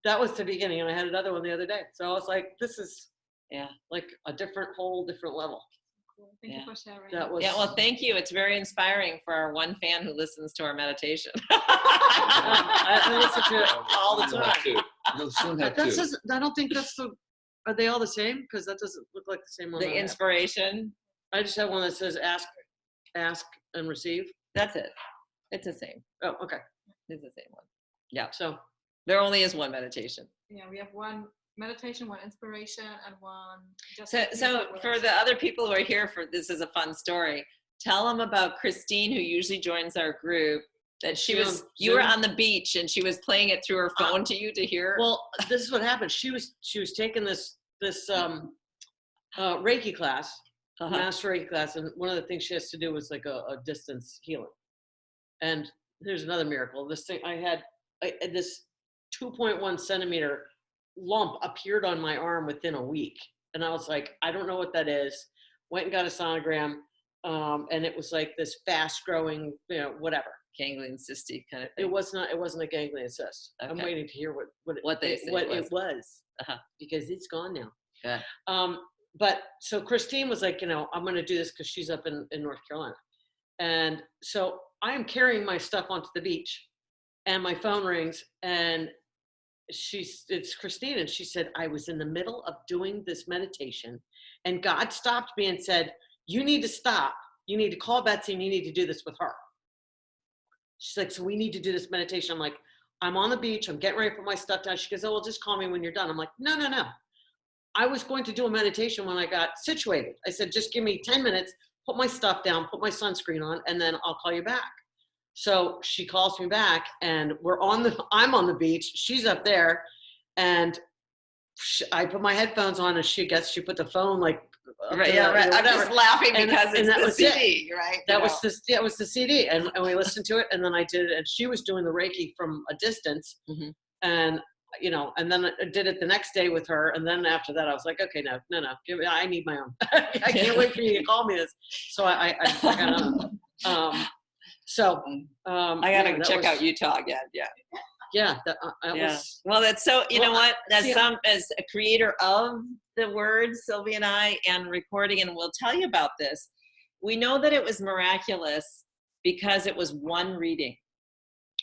Speaker 3: the beginning. And I had another one the other day. So I was like, this is like a whole different level.
Speaker 1: Thank you for sharing.
Speaker 2: Well, thank you. It's very inspiring for our one fan who listens to our meditation.
Speaker 3: I listen to it all the time.
Speaker 4: You'll soon have two.
Speaker 3: I don't think are they all the same? Because that doesn't look like the same one.
Speaker 2: The inspiration.
Speaker 3: I just have one that says ask and receive.
Speaker 2: That's it. It's the same.
Speaker 3: Oh, okay.
Speaker 2: It's the same one. Yeah.
Speaker 3: So
Speaker 2: there only is one meditation.
Speaker 1: Yeah, we have one meditation, one inspiration, and one just
Speaker 2: so for the other people who are here this is a fun story. Tell them about Christine, who usually joins our group, that you were on the beach and she was playing it through her phone to you to hear.
Speaker 3: Well, this is what happened. She was taking this Reiki class, master Reiki class, and one of the things she has to do was like a distance healing. And here's another miracle. This thing I had this 2.1 centimeter lump appeared on my arm within a week, and I was like, I don't know what that is. Went and got a sonogram, and it was like this fast growing, whatever,
Speaker 2: ganglion cysty kind of thing.
Speaker 3: It wasn't a ganglion cyst. Okay. I'm waiting to hear what it was because it's gone now.
Speaker 2: Okay.
Speaker 3: But so Christine was like, I'm going to do this because she's up in North Carolina, and so I am carrying my stuff onto the beach, and my phone rings, and it's Christine, and she said, I was in the middle of doing this meditation and God stopped me and said, you need to stop. You need to call Betsy and you need to do this with her. She's like, so we need to do this meditation. I'm like, I'm on the beach. I'm getting ready to put my stuff down. She goes, oh, well, just call me when you're done. I'm like, no. I was going to do a meditation when I got situated. I said, just give me 10 minutes, put my stuff down, put my sunscreen on, and then I'll call you back. So she calls me back and I'm on the beach. She's up there and I put my headphones on and she put the phone like,
Speaker 2: right. I'm just laughing because it's the CD, right?
Speaker 3: That was the CD. And we listened to it and then I did it and she was doing the Reiki from a distance. Mm-hmm. And, and then I did it the next day with her. And then after that, I was like, okay, no. I need my own. I can't wait for you to call me this. So I got on. So
Speaker 2: I gotta check out Utah again. Yeah.
Speaker 3: Was.
Speaker 2: Well, that's so. You know what? As a creator of the words, Sylvie and I, and recording, and we'll tell you about this. We know that it was miraculous because it was one reading.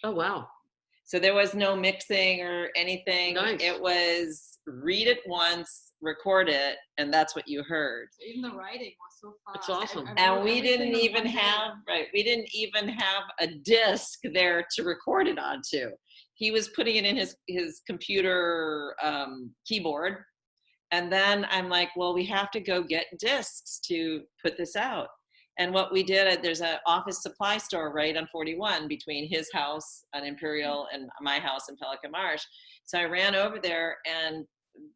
Speaker 3: Oh wow!
Speaker 2: So there was no mixing or anything.
Speaker 3: Nice.
Speaker 2: It was read it once, record it, and that's what you heard.
Speaker 1: Even the writing was so fast.
Speaker 3: It's awesome.
Speaker 2: And we didn't even have a disc there to record it onto. He was putting it in his computer keyboard. And then I'm like, well, we have to go get discs to put this out. And what we did, there's an office supply store right on 41 between his house on Imperial and my house in Pelican Marsh. So I ran over there and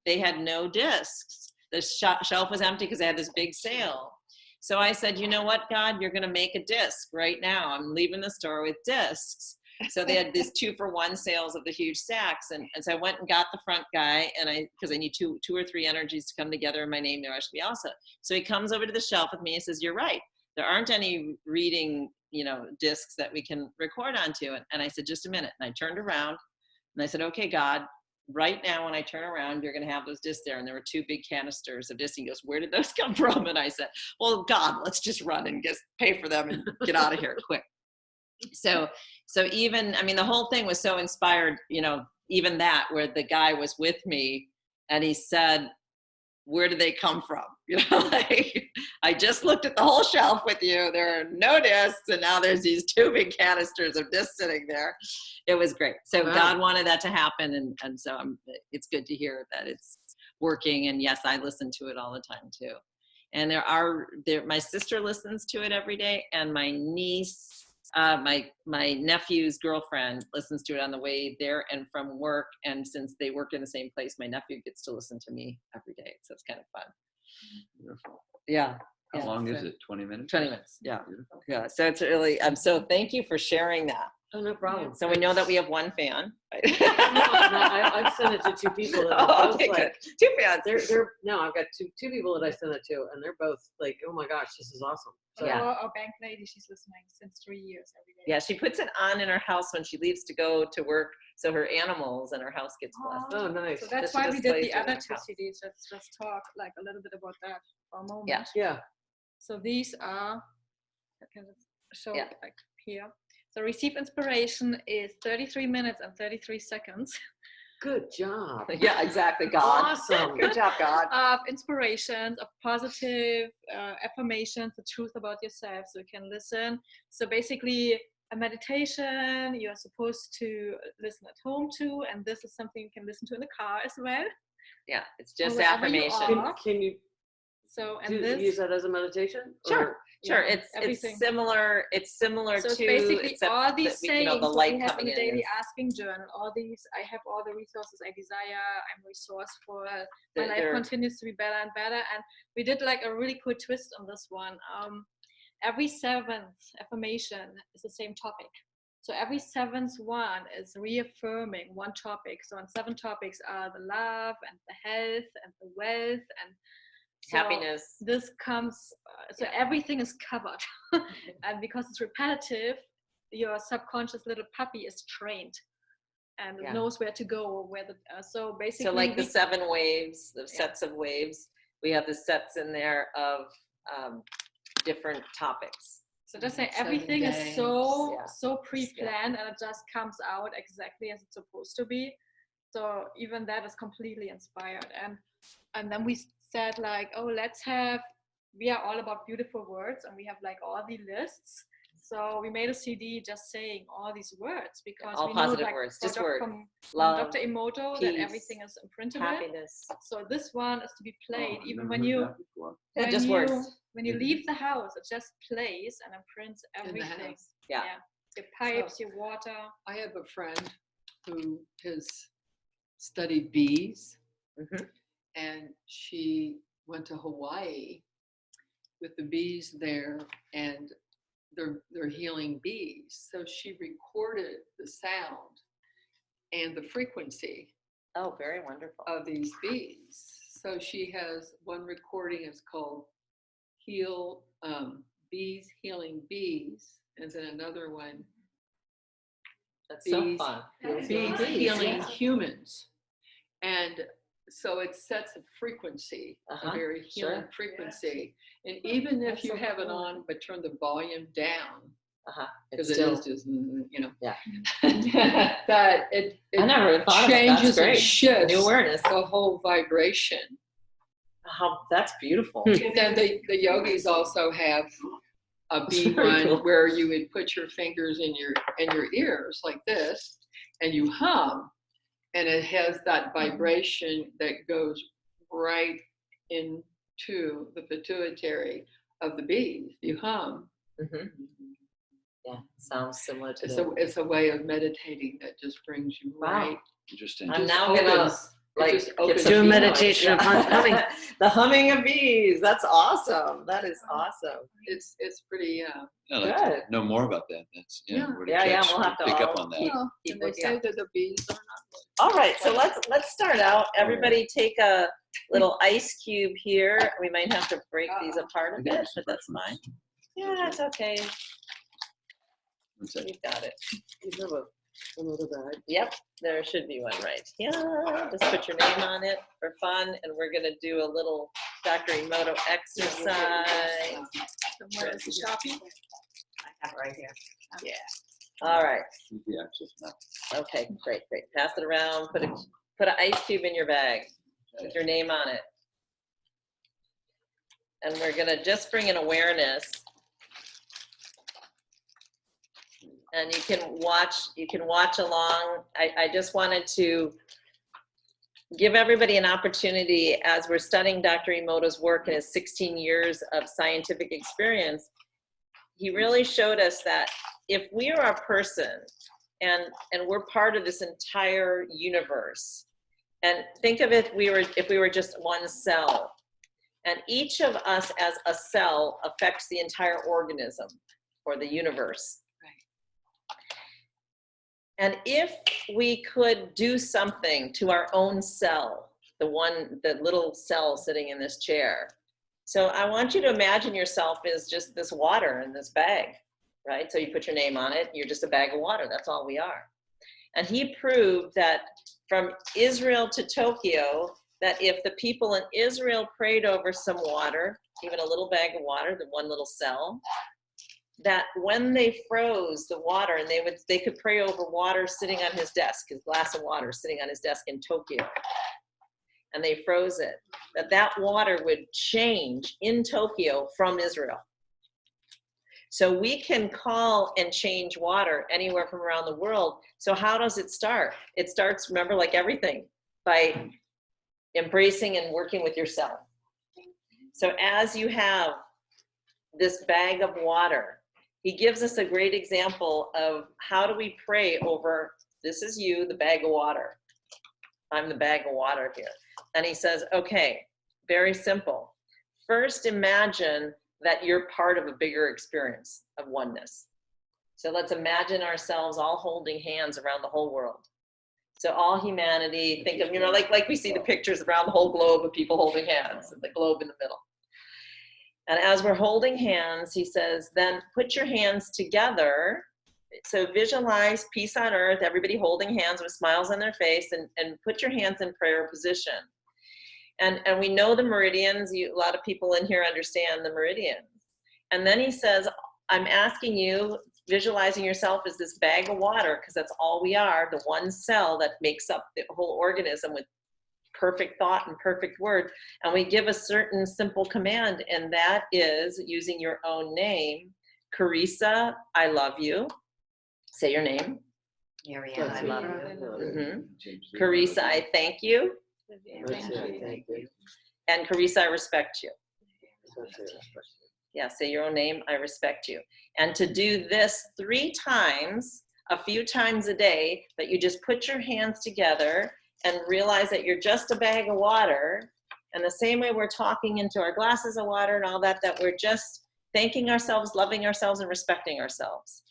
Speaker 2: they had no discs. The shelf was empty because they had this big sale. So I said, you know what, God, you're going to make a disc right now. I'm leaving the store with discs. So they had these 2-for-1 sales of the huge stacks. And so I went and got the front guy because I need two or three energies to come together in my name there, I should be also. So he comes over to the shelf with me and says, you're right. There aren't any reading, discs that we can record onto. And I said, just a minute. And I turned around and I said, okay, God, right now when I turn around, you're going to have those discs there. And there were 2 big canisters of discs. He goes, where did those come from? And I said, well, God, let's just run and just pay for them and get out of here quick. So even, the whole thing was so inspired, even that, where the guy was with me and he said, where do they come from? You know, like, I just looked at the whole shelf with you. There are no discs, and now there's these 2 big canisters of discs sitting there. It was great. So
Speaker 3: Wow.
Speaker 2: God wanted that to happen, and so it's good to hear that it's working. And yes, I listen to it all the time too. And my sister listens to it every day, and my niece, my nephew's girlfriend listens to it on the way there and from work. And since they work in the same place, my nephew gets to listen to me every day. So it's kind of fun.
Speaker 4: Beautiful.
Speaker 2: Yeah.
Speaker 4: How long is it? 20 minutes?
Speaker 2: 20 minutes. Yeah.
Speaker 4: Beautiful.
Speaker 2: Yeah. So it's really, so thank you for sharing that.
Speaker 3: Oh, no problem.
Speaker 2: So we know that we have one fan.
Speaker 3: I've sent it to 2 people that are both
Speaker 2: okay,
Speaker 3: like,
Speaker 2: good. 2 fans.
Speaker 3: No, I've got two people that I sent it to, and they're both like, oh my gosh, this is awesome. So,
Speaker 2: Yeah.
Speaker 1: Our bank lady, she's listening since 3 years every day.
Speaker 2: Yeah, she puts it on in her house when she leaves to go to work, so her animals and her house gets blessed.
Speaker 3: oh, nice.
Speaker 1: So that's
Speaker 2: So she
Speaker 1: why we
Speaker 2: just
Speaker 1: did
Speaker 2: plays
Speaker 1: the
Speaker 2: it in
Speaker 1: other
Speaker 2: her
Speaker 1: 2
Speaker 2: house.
Speaker 1: CDs. Let's just talk like a little bit about that for a moment.
Speaker 2: Yeah.
Speaker 3: Yeah.
Speaker 1: So these are, I can show
Speaker 2: Yeah.
Speaker 1: like here. So Receive Inspiration is 33 minutes and 33 seconds
Speaker 3: Good job.
Speaker 2: Yeah, exactly. God.
Speaker 3: Awesome.
Speaker 2: Good job, God.
Speaker 1: of inspirations, of positive affirmations, the truth about yourself. So you can listen. So basically a meditation you're supposed to listen at home to, and this is something you can listen to in the car as well.
Speaker 2: Yeah, it's just
Speaker 1: wherever you
Speaker 2: affirmation.
Speaker 1: are.
Speaker 3: Can you
Speaker 1: So, and this,
Speaker 3: use that as a meditation?
Speaker 2: Sure.
Speaker 3: Or-
Speaker 2: Sure,
Speaker 1: yeah,
Speaker 2: it's
Speaker 1: everything.
Speaker 2: similar. It's similar
Speaker 1: So it's
Speaker 2: to
Speaker 1: basically
Speaker 2: except
Speaker 1: all these
Speaker 2: that we,
Speaker 1: sayings
Speaker 2: the
Speaker 1: that
Speaker 2: light
Speaker 1: we have in
Speaker 2: coming
Speaker 1: the
Speaker 2: in.
Speaker 1: daily
Speaker 2: is-
Speaker 1: asking journal. All these, I have all the resources I desire. I'm resourceful. My
Speaker 2: They're-
Speaker 1: life
Speaker 2: they're-
Speaker 1: continues to be better and better. And we did like a really cool twist on this one. Every 7th affirmation is the same topic. So every 7th one is reaffirming one topic. So on 7 topics are the love and the health and the wealth and so
Speaker 2: Happiness.
Speaker 1: this comes, so everything is covered. And because it's repetitive, your subconscious little puppy is trained and
Speaker 2: Yeah.
Speaker 1: knows where to go, where the, so basically.
Speaker 2: So like the 7 waves, the sets of waves, we have the sets in there of different topics.
Speaker 1: So just say
Speaker 6: 7
Speaker 1: everything is
Speaker 6: days.
Speaker 1: so,
Speaker 2: Yeah.
Speaker 1: so pre-planned and it just comes out exactly as it's supposed to be. So even that is completely inspired. And then we said like, oh, we are all about beautiful words and we have like all the lists. So we made a CD just saying all these words because
Speaker 2: All
Speaker 1: we know
Speaker 2: positive
Speaker 1: like
Speaker 2: words,
Speaker 1: from
Speaker 2: just words.
Speaker 1: from
Speaker 2: Love,
Speaker 1: Dr. Emoto
Speaker 2: peace,
Speaker 1: that everything is imprintable.
Speaker 2: happiness.
Speaker 1: So this one is to be played
Speaker 4: Oh, I've
Speaker 1: even
Speaker 4: never
Speaker 1: when
Speaker 4: heard
Speaker 1: you
Speaker 4: that before.
Speaker 2: Yeah,
Speaker 1: when
Speaker 2: just
Speaker 1: you
Speaker 2: words.
Speaker 1: when you leave the house, it just plays and imprints
Speaker 6: In the
Speaker 1: everything.
Speaker 6: house.
Speaker 2: Yeah.
Speaker 1: Your pipes, your water.
Speaker 6: I have a friend who has studied bees,
Speaker 2: Mhm.
Speaker 6: and she went to Hawaii with the bees there, and they're healing bees. So she recorded the sound and the frequency
Speaker 2: Oh, very wonderful.
Speaker 6: of these bees. So she has one recording is called Bees Healing Bees, and then another one,
Speaker 2: That's so
Speaker 6: bees-
Speaker 2: fun.
Speaker 6: Bees Healing Humans. And so it sets a frequency,
Speaker 2: Uh-huh,
Speaker 6: a very healing
Speaker 2: sure.
Speaker 6: frequency. And even if
Speaker 1: That's
Speaker 6: you
Speaker 1: so
Speaker 6: have it
Speaker 1: cool.
Speaker 6: on, but turn the volume down,
Speaker 2: Uh-huh.
Speaker 6: because
Speaker 2: It's
Speaker 6: it
Speaker 2: still,
Speaker 6: is just,
Speaker 2: Yeah.
Speaker 6: that it
Speaker 2: I never even thought about that. That's
Speaker 6: changes and
Speaker 2: great.
Speaker 6: shifts
Speaker 2: New awareness.
Speaker 6: the whole vibration.
Speaker 2: That's beautiful.
Speaker 6: Then the yogis also have a bee
Speaker 2: Very
Speaker 6: one
Speaker 2: cool.
Speaker 6: where you would put your fingers in your ears like this, and you hum, and it has that vibration that goes right into the pituitary of the bees. You hum.
Speaker 2: Mhm. Yeah, sounds similar to
Speaker 6: It's a way of meditating that just brings you
Speaker 2: Wow.
Speaker 6: right.
Speaker 4: Interesting.
Speaker 2: I'm
Speaker 6: just
Speaker 2: now gonna
Speaker 6: opens-
Speaker 2: like
Speaker 6: just
Speaker 2: get
Speaker 6: opens
Speaker 2: some
Speaker 3: Do a
Speaker 2: bee
Speaker 3: meditation
Speaker 2: noise.
Speaker 3: upon humming.
Speaker 2: The humming of bees. That's awesome. That is awesome.
Speaker 6: It's pretty.
Speaker 4: I'd like
Speaker 2: Good.
Speaker 4: to know more about that. That's
Speaker 6: Yeah.
Speaker 4: where to
Speaker 2: Yeah,
Speaker 4: catch,
Speaker 2: we'll have to
Speaker 4: pick up
Speaker 2: all
Speaker 4: on that.
Speaker 2: keep
Speaker 6: And they
Speaker 2: looking
Speaker 6: say
Speaker 2: up.
Speaker 6: that the bees are not.
Speaker 2: All right, so let's start out. Everybody take a little ice cube here. We might have to break these apart a
Speaker 4: I think
Speaker 2: bit,
Speaker 4: there's
Speaker 2: but that's fine.
Speaker 4: reference.
Speaker 2: Yeah, it's okay.
Speaker 4: One second.
Speaker 2: We've got it.
Speaker 3: You have another bag.
Speaker 2: Yep, there should be one right here. Just put your name on it for fun, and we're gonna do a little Dr. Emoto exercise.
Speaker 1: So what is the Sharpie?
Speaker 2: I have it right here.
Speaker 6: Yeah.
Speaker 2: All right.
Speaker 4: The access now.
Speaker 2: Okay, great. Pass it around. Put an ice cube in your bag with your name on it. And we're gonna just bring an awareness. And you can watch along. I just wanted to give everybody an opportunity as we're studying Dr. Emoto's work and his 16 years of scientific experience. He really showed us that if we are a person and we're part of this entire universe, and think of it, if we were just one cell, and each of us as a cell affects the entire organism or the universe. And if we could do something to our own cell, the little cell sitting in this chair. So I want you to imagine yourself as just this water in this bag, right? So you put your name on it, you're just a bag of water, that's all we are. And he proved that from Israel to Tokyo, that if the people in Israel prayed over some water, even a little bag of water, the one little cell, that when they froze the water, and they could pray over water sitting on his desk, his glass of water sitting on his desk in Tokyo, and they froze it, that water would change in Tokyo from Israel. So we can call and change water anywhere from around the world. So how does it start? It starts, remember, like everything, by embracing and working with yourself. So as you have this bag of water, he gives us a great example of how do we pray over, this is you, the bag of water. I'm the bag of water here. And he says, okay, very simple. First, imagine that you're part of a bigger experience of oneness. So let's imagine ourselves all holding hands around the whole world. So all humanity, think of, like we see the pictures around the whole globe of people holding hands, and the globe in the middle. And as we're holding hands, he says, then put your hands together. So visualize peace on earth, everybody holding hands with smiles on their face, and put your hands in prayer position. And we know the meridians. A lot of people in here understand the meridians. And then he says, I'm asking you, visualizing yourself as this bag of water, because that's all we are, the one cell that makes up the whole organism with perfect thought and perfect word. And we give a certain simple command, and that is using your own name. Carisa, I love you. Say your name.
Speaker 5: Marianne, I love you.
Speaker 2: Carisa, I thank you.
Speaker 3: Thank you.
Speaker 2: And Carisa, I respect you. Yeah, say your own name, I respect you. And to do this 3 times, a few times a day, that you just put your hands together and realize that you're just a bag of water. And the same way we're talking into our glasses of water and all that, that we're just thanking ourselves, loving ourselves, and respecting ourselves.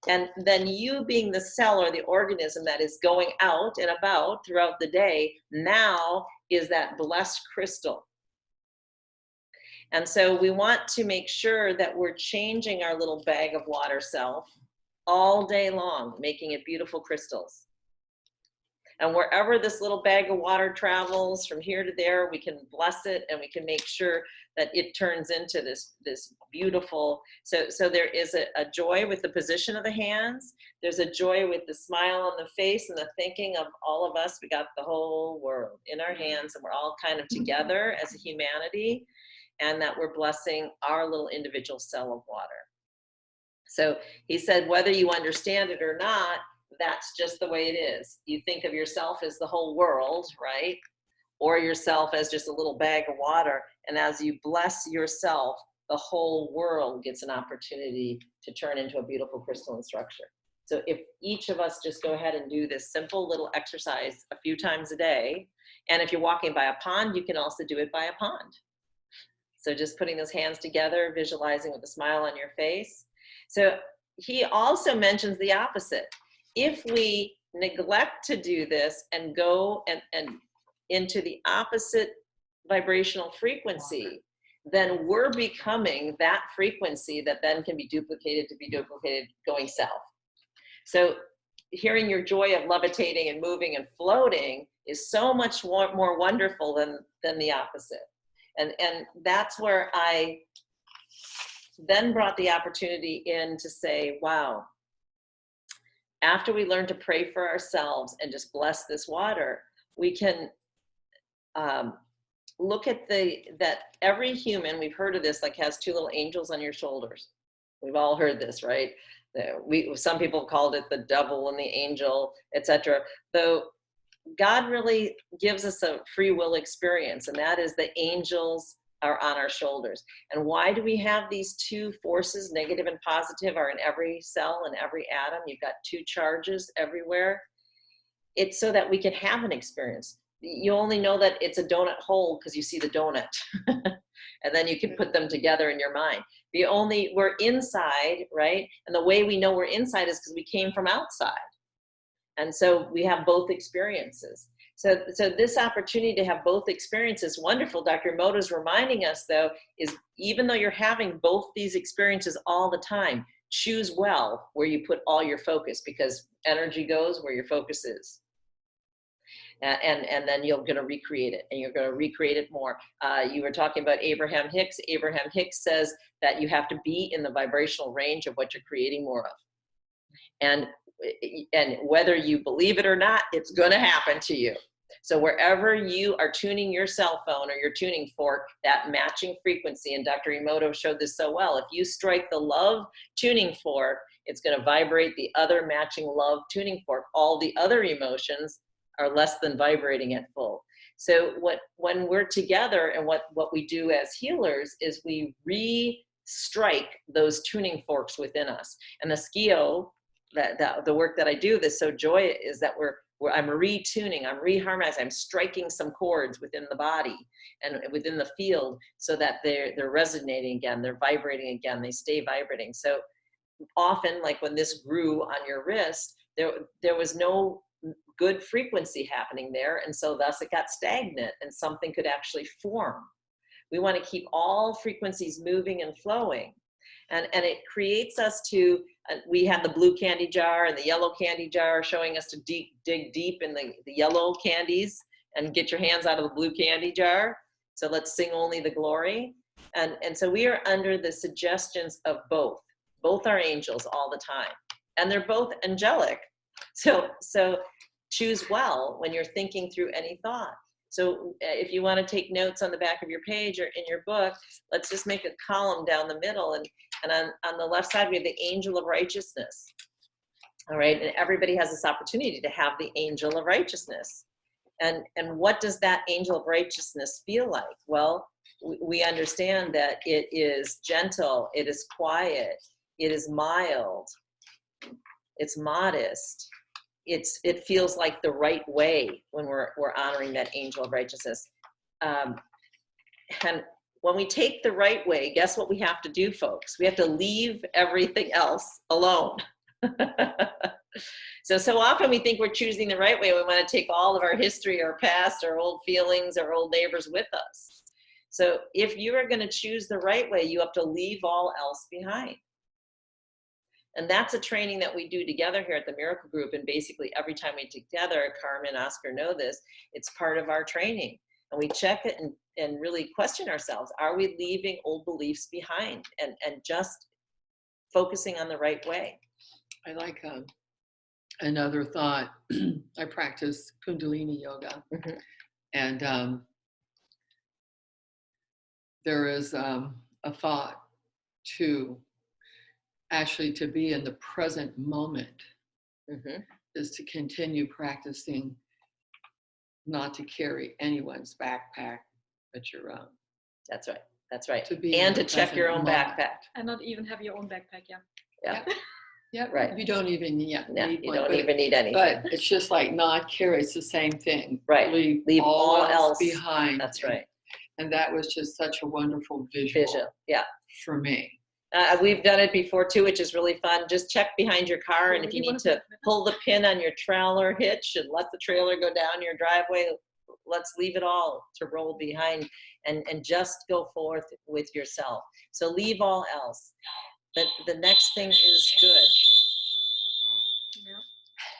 Speaker 2: And then you being the cell or the organism that is going out and about throughout the day, now is that blessed crystal. And so we want to make sure that we're changing our little bag of water self all day long, making it beautiful crystals. And wherever this little bag of water travels from here to there, we can bless it, and we can make sure that it turns into this beautiful. So there is a joy with the position of the hands. There's a joy with the smile on the face and the thinking of all of us. We got the whole world in our hands, and we're all kind of together as a humanity, and that we're blessing our little individual cell of water. So he said, whether you understand it or not, that's just the way it is. You think of yourself as the whole world, right? Or yourself as just a little bag of water. And as you bless yourself, the whole world gets an opportunity to turn into a beautiful crystalline structure. So if each of us just go ahead and do this simple little exercise a few times a day, and if you're walking by a pond, you can also do it by a pond. So just putting those hands together, visualizing with a smile on your face. So he also mentions the opposite. If we neglect to do this and go and into the opposite vibrational frequency, then we're becoming that frequency that then can be duplicated going south. So hearing your joy of levitating and moving and floating is so much more wonderful than the opposite. And that's where I then brought the opportunity in to say, wow, after we learn to pray for ourselves and just bless this water, we can look at that every human, we've heard of this, like has two little angels on your shoulders. We've all heard this, right? Some people called it the devil and the angel, etc. Though God really gives us a free will experience, and that is the angels are on our shoulders. And why do we have these two forces, negative and positive, are in every cell and every atom? You've got two charges everywhere. It's so that we can have an experience. You only know that it's a donut hole because you see the donut. And then you can put them together in your mind. We're inside, right? And the way we know we're inside is because we came from outside. And so we have both experiences. So this opportunity to have both experiences, wonderful. Dr. Emoto's reminding us, though, is even though you're having both these experiences all the time, choose well where you put all your focus, because energy goes where your focus is. And then you're going to recreate it, and you're going to recreate it more. You were talking about Abraham Hicks. Abraham Hicks says that you have to be in the vibrational range of what you're creating more of. And whether you believe it or not, it's going to happen to you. So wherever you are tuning your cell phone or your tuning fork, that matching frequency, and Dr. Emoto showed this so well, if you strike the love tuning fork, it's going to vibrate the other matching love tuning fork. All the other emotions are less than vibrating at full. So when we're together, and what we do as healers is we re-strike those tuning forks within us. And the skio, the work that I do, this so joy is that I'm retuning, I'm reharmonizing, I'm striking some chords within the body and within the field so that they're resonating again, they're vibrating again, they stay vibrating. So often, like when this grew on your wrist, there was no good frequency happening there, and so thus it got stagnant and something could actually form. We want to keep all frequencies moving and flowing, and it creates us to, we have the blue candy jar and the yellow candy jar showing us to dig deep in the yellow candies and get your hands out of the blue candy jar. So let's sing only the glory. And so we are under the suggestions of both are angels all the time, and they're both angelic. So choose well when you're thinking through any thought. So if you want to take notes on the back of your page or in your book, let's just make a column down the middle, and on the left side we have the angel of righteousness. All right, and everybody has this opportunity to have the angel of righteousness. And what does that angel of righteousness feel like? Well, we understand that it is gentle, it is quiet, it is mild, it's modest. It feels like the right way when we're honoring that angel of righteousness. And when we take the right way, guess what we have to do, folks? We have to leave everything else alone. So often we think we're choosing the right way. We want to take all of our history, our past, our old feelings, our old neighbors with us. So if you are going to choose the right way, you have to leave all else behind. And that's a training that we do together here at the Miraclegroup. And basically every time we get together, Carmen, Oscar know this, it's part of our training. And we check it and really question ourselves. Are we leaving old beliefs behind and just focusing on the right way?
Speaker 7: I like another thought. I practice Kundalini yoga. Mm-hmm. And there is a thought to be in the present moment. Mm-hmm. Is to continue practicing not to carry anyone's backpack but your own.
Speaker 2: That's right. That's right.
Speaker 7: To
Speaker 2: check your own backpack.
Speaker 1: And not even have your own backpack,
Speaker 2: Yeah.
Speaker 7: Yeah,
Speaker 2: right.
Speaker 7: You don't even need
Speaker 2: you don't even need anything.
Speaker 7: But it's just like not carry. It's the same thing.
Speaker 2: Right.
Speaker 7: Leave all else behind.
Speaker 2: That's right.
Speaker 7: And that was just such a wonderful visual.
Speaker 2: Yeah.
Speaker 7: For me.
Speaker 2: We've done it before too, which is really fun. Just check behind your car, and if you need to pull the pin on your trailer hitch and let the trailer go down your driveway, let's leave it all to roll behind and just go forth with yourself. So leave all else. But the next thing is good.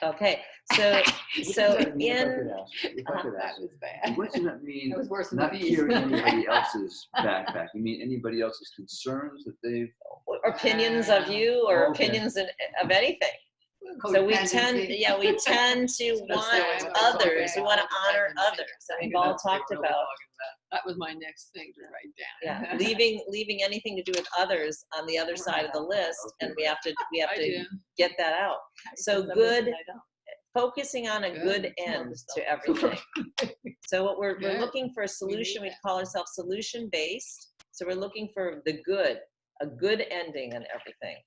Speaker 2: Okay, so in
Speaker 4: that was bad. What does that mean?
Speaker 7: That was worse than
Speaker 4: not
Speaker 7: the bees.
Speaker 4: carrying anybody else's backpack. You mean anybody else's concerns that they've
Speaker 2: opinions of you or opinions of anything? So we tend to want others. We want to honor others. And we've all talked about.
Speaker 7: That was my next thing to write down.
Speaker 2: Yeah, leaving anything to do with others on the other side of the list, and we have to get that out. So good. Focusing on a good end to everything. So what we're looking for a solution. We call ourselves solution based. So we're looking for the good, a good ending on everything,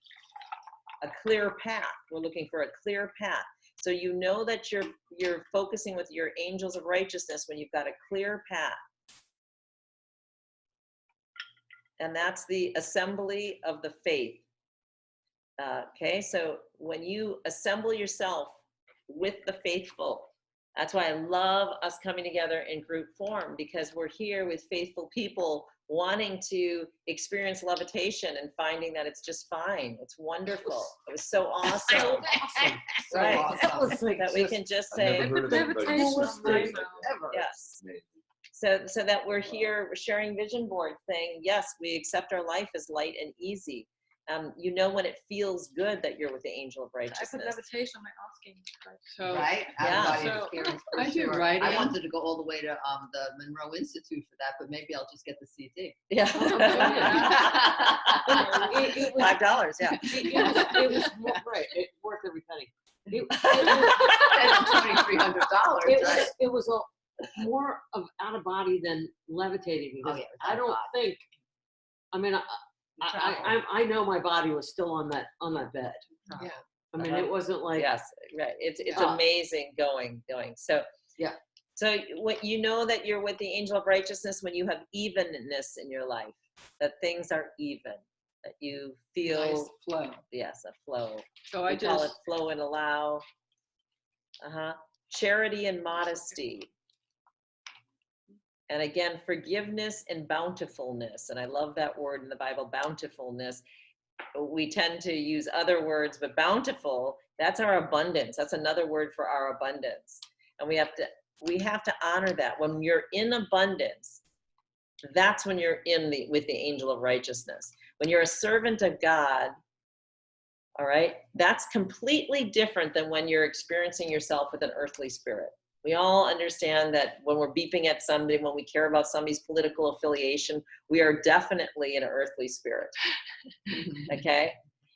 Speaker 2: a clear path. We're looking for a clear path. So you know that you're focusing with your angels of righteousness when you've got a clear path. And that's the assembly of the faith. Okay, so when you assemble yourself with the faithful, that's why I love us coming together in group form, because we're here with faithful people wanting to experience levitation and finding that it's just fine. It's wonderful. It was so awesome. Right.
Speaker 5: Awesome.
Speaker 2: That we can just say, yes. So that we're here, we're sharing vision board saying, yes, we accept our life as light and easy. You know when it feels good that you're with the angel of righteousness.
Speaker 1: I put levitation on my asking.
Speaker 7: So,
Speaker 5: right?
Speaker 7: I do writing.
Speaker 5: I wanted to go all the way to the Monroe Institute for that, but maybe I'll just get the CD.
Speaker 2: Yeah. $5, yeah.
Speaker 3: It was right. It's worth every penny.
Speaker 5: $2,300.
Speaker 3: It was more of out of body than levitating. Because I don't think. I mean, I know my body was still on that bed.
Speaker 7: Yeah.
Speaker 3: I mean, it wasn't like.
Speaker 2: Yes, right. It's amazing going. So
Speaker 3: yeah.
Speaker 2: So what you know that you're with the angel of righteousness when you have evenness in your life, that things are even, that you feel
Speaker 7: Nice flow.
Speaker 2: Yes, a flow.
Speaker 7: So
Speaker 2: we call it flow and allow. Charity and modesty. And again, forgiveness and bountifulness. And I love that word in the Bible, bountifulness. We tend to use other words, but bountiful, that's our abundance. That's another word for our abundance. And we have to honor that. When you're in abundance, that's when you're with the angel of righteousness. When you're a servant of God, all right, that's completely different than when you're experiencing yourself with an earthly spirit. We all understand that when we're beeping at somebody, when we care about somebody's political affiliation, we are definitely an earthly spirit. Okay?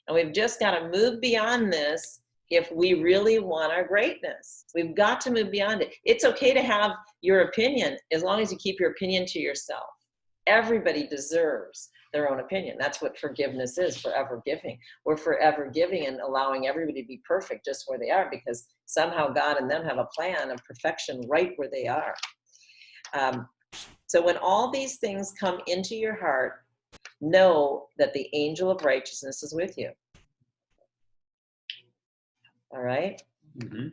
Speaker 2: And we've just got to move beyond this if we really want our greatness. We've got to move beyond it. It's okay to have your opinion as long as you keep your opinion to yourself. Everybody deserves their own opinion. That's what forgiveness is, forever giving. We're forever giving and allowing everybody to be perfect just where they are, because somehow God and them have a plan of perfection right where they are. So when all these things come into your heart, know that the angel of righteousness is with you. All right?
Speaker 4: Mm-hmm.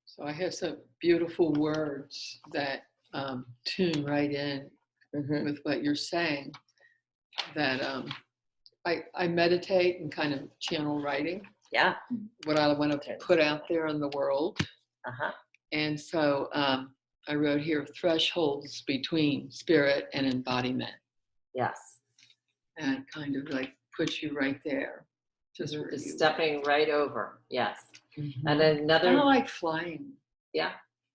Speaker 7: So I have some beautiful words that tune right in with what you're saying, that I meditate and kind of channel writing.
Speaker 2: Yeah.
Speaker 7: What I want to put out there in the world. And so I wrote here, thresholds between spirit and embodiment.
Speaker 2: Yes.
Speaker 7: And it kind of like puts you right there. Just
Speaker 2: stepping right over. Yes.
Speaker 7: Mm-hmm.
Speaker 2: And another.
Speaker 7: I like flying.
Speaker 2: Yeah.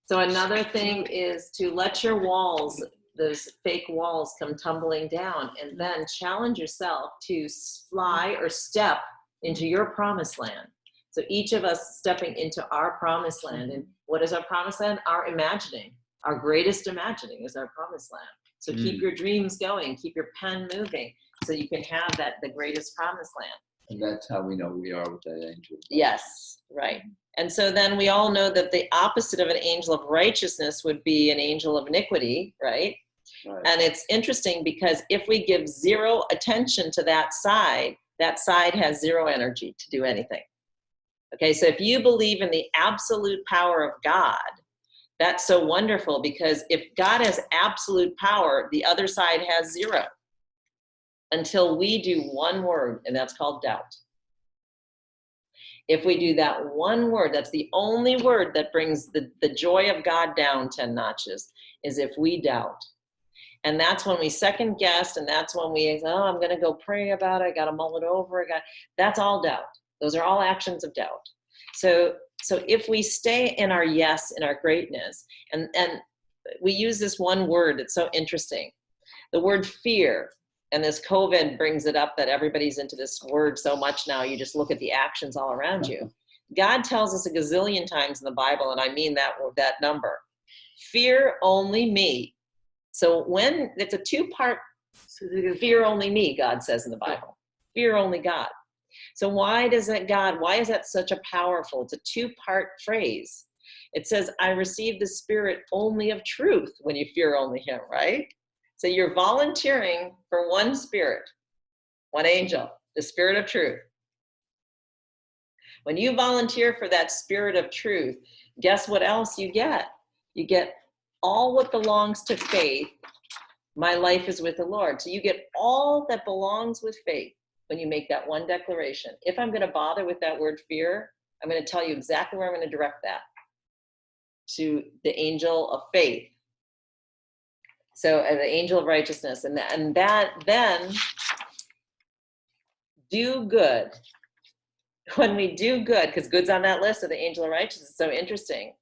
Speaker 2: So another thing is to let your walls, those fake walls, come tumbling down, and then challenge yourself to fly or step into your promised land. So each of us stepping into our promised land. And what is our promised land? Our imagining. Our greatest imagining is our promised land. So keep your dreams going, keep your pen moving, so you can have the greatest promised land.
Speaker 4: And that's how we know we are with that angel.
Speaker 2: Yes, right. And so then we all know that the opposite of an angel of righteousness would be an angel of iniquity, right? Right. And it's interesting because if we give zero attention to that side has zero energy to do anything. Okay, so if you believe in the absolute power of God, that's so wonderful, because if God has absolute power, the other side has zero. Until we do one word, and that's called doubt. If we do that one word, that's the only word that brings the joy of God down 10 notches, is if we doubt. And that's when we second guess, and that's when we, I'm going to go pray about it, I got to mull it over. That's all doubt. Those are all actions of doubt. So if we stay in our yes, in our greatness, and we use this one word, it's so interesting. The word fear, and this COVID brings it up that everybody's into this word so much now, you just look at the actions all around you. God tells us a gazillion times in the Bible, and I mean that number, fear only me. So when it's a two-part, fear only me, God says in the Bible, fear only God. So why is that such a powerful, it's a two-part phrase. It says, I receive the spirit only of truth when you fear only him, right? So you're volunteering for one spirit, one angel, the spirit of truth. When you volunteer for that spirit of truth, guess what else you get? You get all what belongs to faith. My life is with the Lord. So you get all that belongs with faith when you make that one declaration. If I'm going to bother with that word fear, I'm going to tell you exactly where I'm going to direct that. To the angel of faith. So the angel of righteousness. And that then do good. When we do good, because good's on that list of the angel of righteousness, it's so interesting.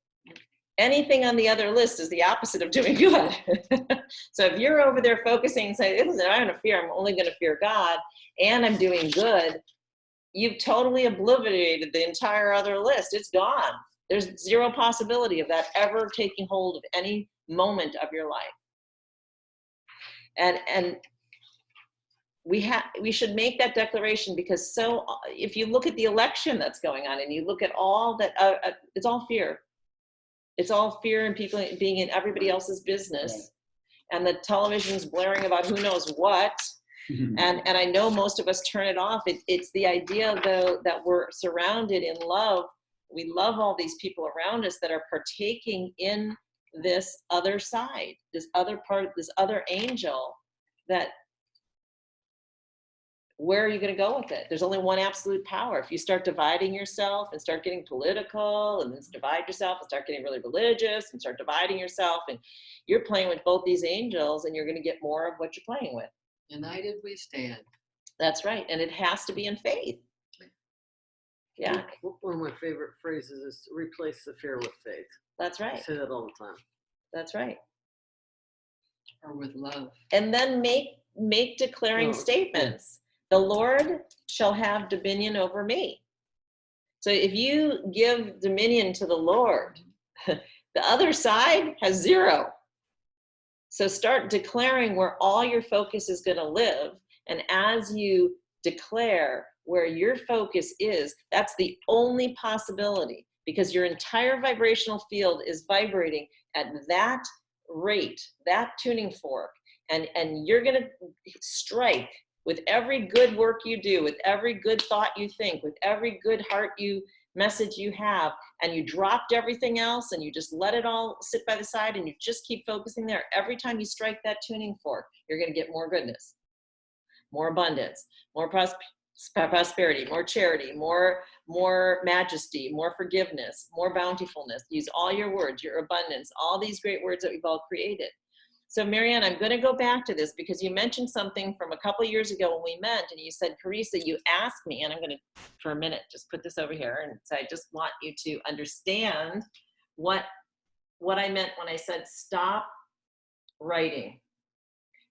Speaker 2: Anything on the other list is the opposite of doing good. So if you're over there focusing and saying, listen, I'm going to fear, I'm only going to fear God, and I'm doing good, you've totally obliterated the entire other list. It's gone. There's zero possibility of that ever taking hold of any moment of your life. And we should make that declaration, because if you look at the election that's going on and you look at all that, it's all fear. It's all fear and people being in everybody else's business. And the television's blaring about who knows what. And I know most of us turn it off. It's the idea, though, that we're surrounded in love. We love all these people around us that are partaking in this other side, this other part, this other angel. That where are you going to go with it? There's only one absolute power. If you start dividing yourself and start getting political, and then divide yourself and start getting really religious and start dividing yourself, and you're playing with both these angels, and you're going to get more of what you're playing with.
Speaker 7: United we stand.
Speaker 2: That's right. And it has to be in faith. Yeah.
Speaker 3: One of my favorite phrases is to replace the fear with faith.
Speaker 2: That's right.
Speaker 3: I say that all the time.
Speaker 2: That's right.
Speaker 7: Or with love.
Speaker 2: And then make declaring statements. The Lord shall have dominion over me. So if you give dominion to the Lord, the other side has zero. So start declaring where all your focus is going to live. And as you declare where your focus is, that's the only possibility, because your entire vibrational field is vibrating at that rate, that tuning fork. And you're going to strike with every good work you do, with every good thought you think, with every good heart message you have, and you dropped everything else and you just let it all sit by the side and you just keep focusing there. Every time you strike that tuning fork, you're going to get more goodness, more abundance, more prosperity, more charity, more majesty, more forgiveness, more bountifulness. Use all your words, your abundance, all these great words that we've all created. So Marianne, I'm going to go back to this because you mentioned something from a couple of years ago when we met, and you said, Carisa, you asked me, and I'm going to, for a minute, just put this over here, and so I just want you to understand what I meant when I said stop writing.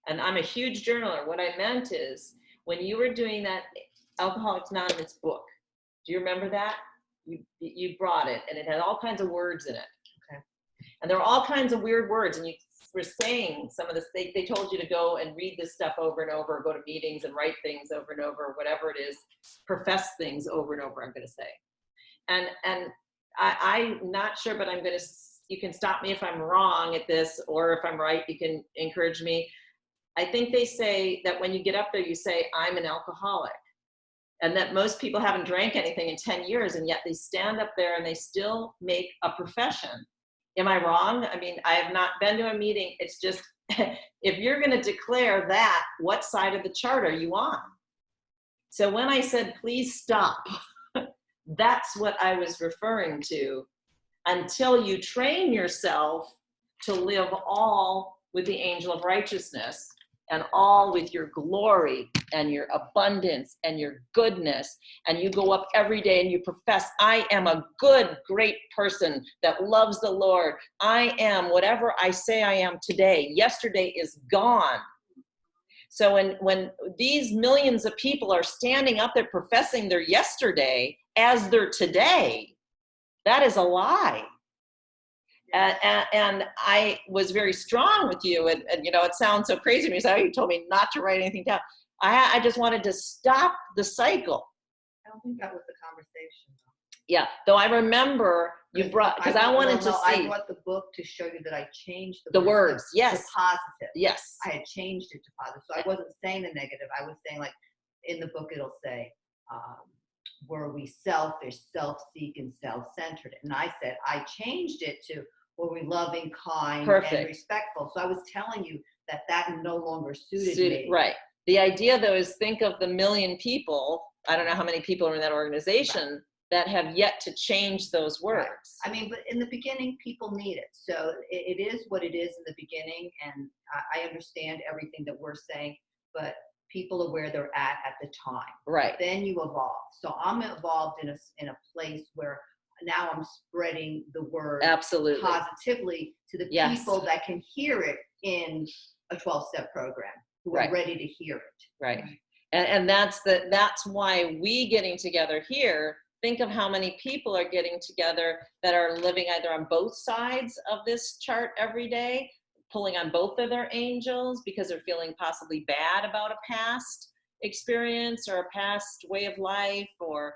Speaker 2: And I'm a huge journaler. What I meant is, when you were doing that Alcoholics Anonymous book, do you remember that? You brought it, and it had all kinds of words in it. Okay. And there were all kinds of weird words, and you were saying some of this, they told you to go and read this stuff over and over, go to meetings and write things over and over, whatever it is, profess things over and over, I'm going to say. And I'm not sure, but you can stop me if I'm wrong at this, or if I'm right, you can encourage me. I think they say that when you get up there, you say, I'm an alcoholic. And that most people haven't drank anything in 10 years, and yet they stand up there and they still make a profession. Am I wrong? I mean, I have not been to a meeting. It's just, if you're going to declare that, what side of the chart are you on? So when I said, please stop, that's what I was referring to, until you train yourself to live all with the angel of righteousness. and all with your glory and your abundance and your goodness, and you go up every day and you profess, I am a good, great person that loves the Lord. I am whatever I say I am today. Yesterday is gone. So when these millions of people are standing up there professing their yesterday as their today, that is a lie. And I was very strong with you, and you know, it sounds so crazy to me. So you told me not to write anything down. I just wanted to stop the cycle.
Speaker 5: I don't think that was the conversation.
Speaker 2: Yeah, though I remember you brought, because I wanted to see.
Speaker 5: I brought the book to show you that I changed
Speaker 2: the words. Yes.
Speaker 5: To positive.
Speaker 2: Yes.
Speaker 5: I had changed it to positive. So I wasn't saying the negative. I was saying, like, in the book it'll say, were we selfish, self-seeking, self-centered? And I said, I changed it to, were we loving, kind, and respectful? So I was telling you that that no longer suited me.
Speaker 2: Right. The idea, though, is think of the million people, I don't know how many people are in that organization, that have yet to change those words.
Speaker 5: Right. I mean, but in the beginning, people need it. So it is what it is in the beginning, and I understand everything that we're saying, but people are where they're at the time.
Speaker 2: Right.
Speaker 5: Then you evolve. So I'm evolved in a place where now I'm spreading the word
Speaker 2: absolutely
Speaker 5: positively to the people that can hear it in a 12-step program, who are ready to hear it.
Speaker 2: Right. And that's why we getting together here, think of how many people are getting together that are living either on both sides of this chart every day, pulling on both of their angels because they're feeling possibly bad about a past experience or a past way of life, or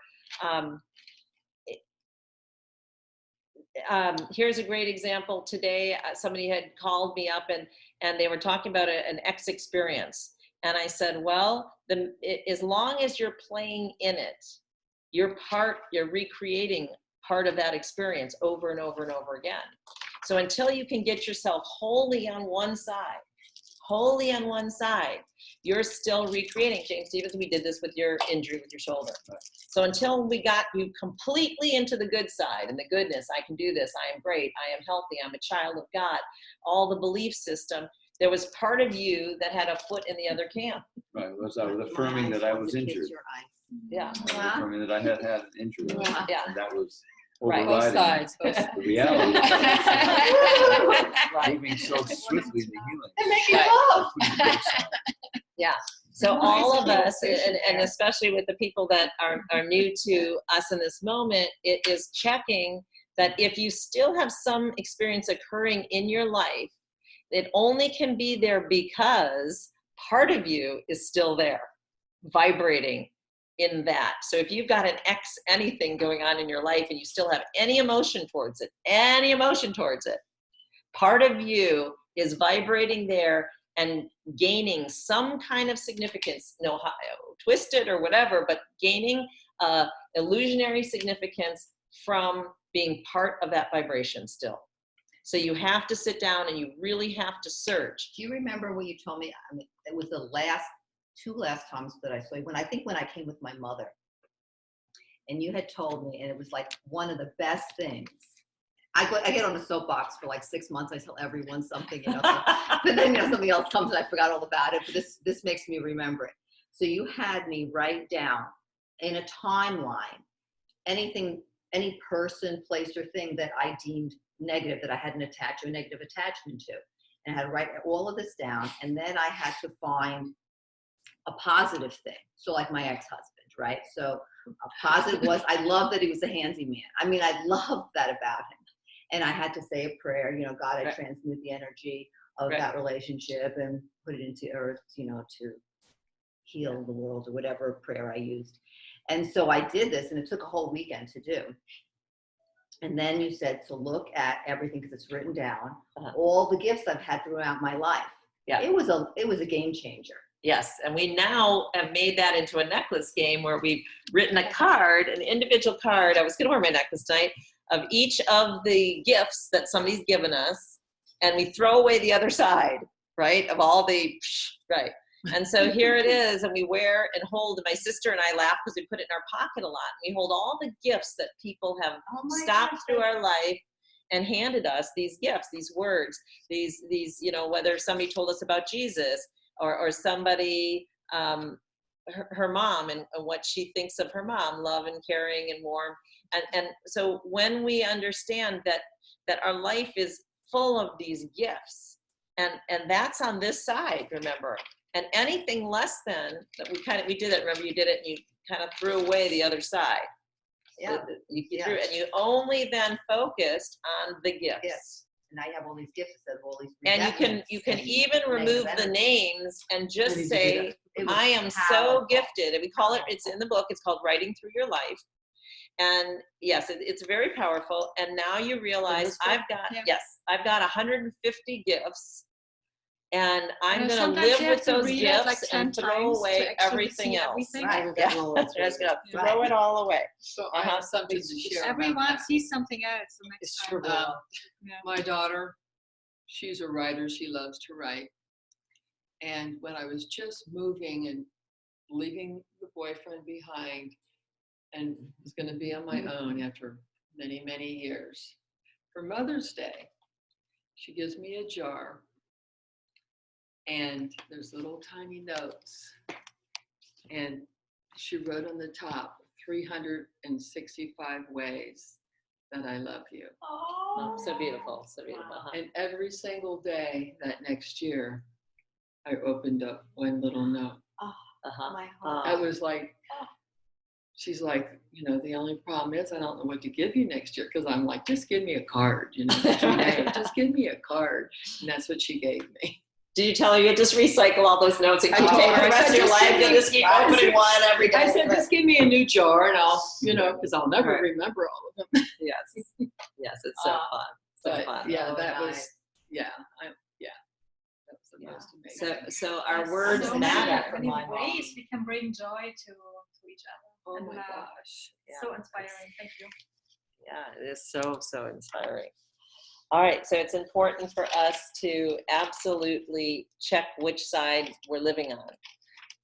Speaker 2: here's a great example today. Somebody had called me up and they were talking about an ex experience. And I said, well, as long as you're playing in it, you're recreating part of that experience over and over and over again. So until you can get yourself wholly on one side, you're still recreating. James Stevens, we did this with your injury with your shoulder. So until we got you completely into the good side and the goodness, I can do this, I am great, I am healthy, I'm a child of God, all the belief system, there was part of you that had a foot in the other camp.
Speaker 4: Right, I was affirming that I was injured.
Speaker 2: Yeah.
Speaker 4: Affirming that I had an injury.
Speaker 2: Yeah.
Speaker 4: And that was
Speaker 7: Both
Speaker 4: overriding
Speaker 7: sides.
Speaker 4: the reality. Moving so swiftly in the healing.
Speaker 2: Yeah. So all of us, and especially with the people that are new to us in this moment, it is checking that if you still have some experience occurring in your life, it only can be there because part of you is still there, vibrating in that. So if you've got an anything going on in your life and you still have any emotion towards it, part of you is vibrating there and gaining some kind of significance, twisted or whatever, but gaining illusionary significance from being part of that vibration still. So you have to sit down and you really have to search.
Speaker 5: Do you remember when you told me, I mean, it was the two last times that I saw you, when I came with my mother, and you had told me, and it was like one of the best things. I get on the soapbox for like 6 months. I tell everyone something, but then something else comes and I forgot all about it. But this makes me remember it. So you had me write down in a timeline anything, any person, place, or thing that I deemed negative, that I had a negative attachment to, and I had to write all of this down. And then I had to find a positive thing. So like my ex-husband, right? So a positive was, I love that he was a handsy man. I mean, I love that about him. And I had to say a prayer, God, I transmute the energy of that relationship and put it into earth, to heal the world, or whatever prayer I used. And so I did this, and it took a whole weekend to do. And then you said to look at everything, because it's written down, all the gifts I've had throughout my life. Yeah. It was a game changer.
Speaker 2: Yes, and we now have made that into a necklace game where we've written a card, an individual card. I was going to wear my necklace tonight, of each of the gifts that somebody's given us, and we throw away the other side, right, of all the, right. And so here it is, and we wear and hold, and my sister and I laugh because we put it in our pocket a lot. We hold all the gifts that people have stopped through our life and handed us, these gifts, these words, these, whether somebody told us about Jesus, or somebody, her mom and what she thinks of her mom, love and caring and warm. And so when we understand that our life is full of these gifts, and that's on this side, remember, and anything less than that, we did it, remember you did it, and you kind of threw away the other side.
Speaker 5: Yeah.
Speaker 2: You threw, and you only then focused on the gifts.
Speaker 5: Yes. And now you have all these gifts instead of all these
Speaker 2: And you can even remove the names and just say, I am so gifted. And we call it, it's in the book, it's called Writing Through Your Life. And yes, it's very powerful. And now you realize I've got 150 gifts. And I'm going to live with those gifts and throw away everything else.
Speaker 5: Right.
Speaker 2: Just gonna throw it all away.
Speaker 7: So I have something to share.
Speaker 1: Everyone sees something else the next time.
Speaker 7: My daughter, she's a writer. She loves to write. And when I was just moving and leaving the boyfriend behind and was going to be on my own after many, many years, for Mother's Day, she gives me a jar. And there's little tiny notes. And she wrote on the top, 365 ways that I love you.
Speaker 2: Oh, so beautiful, so beautiful.
Speaker 5: Wow.
Speaker 7: And every single day that next year, I opened up one little note.
Speaker 5: My heart.
Speaker 7: I was like, she's like, the only problem is I don't know what to give you next year. Because I'm like, just give me a card, just give me a card. And that's what she gave me.
Speaker 2: Did you tell her you just recycle all those notes and keep taking the rest of your life? You'll just keep opening one every day.
Speaker 7: I said, just give me a new jar and I'll, because I'll never remember all of them.
Speaker 2: Yes. Yes, it's so fun. So fun.
Speaker 7: Yeah, that was, that was the most amazing.
Speaker 2: So our words matter.
Speaker 1: Many ways we can bring joy to each other.
Speaker 7: Oh my gosh.
Speaker 1: So inspiring. Thank you.
Speaker 2: Yeah, it is so, so inspiring. All right, so it's important for us to absolutely check which side we're living on.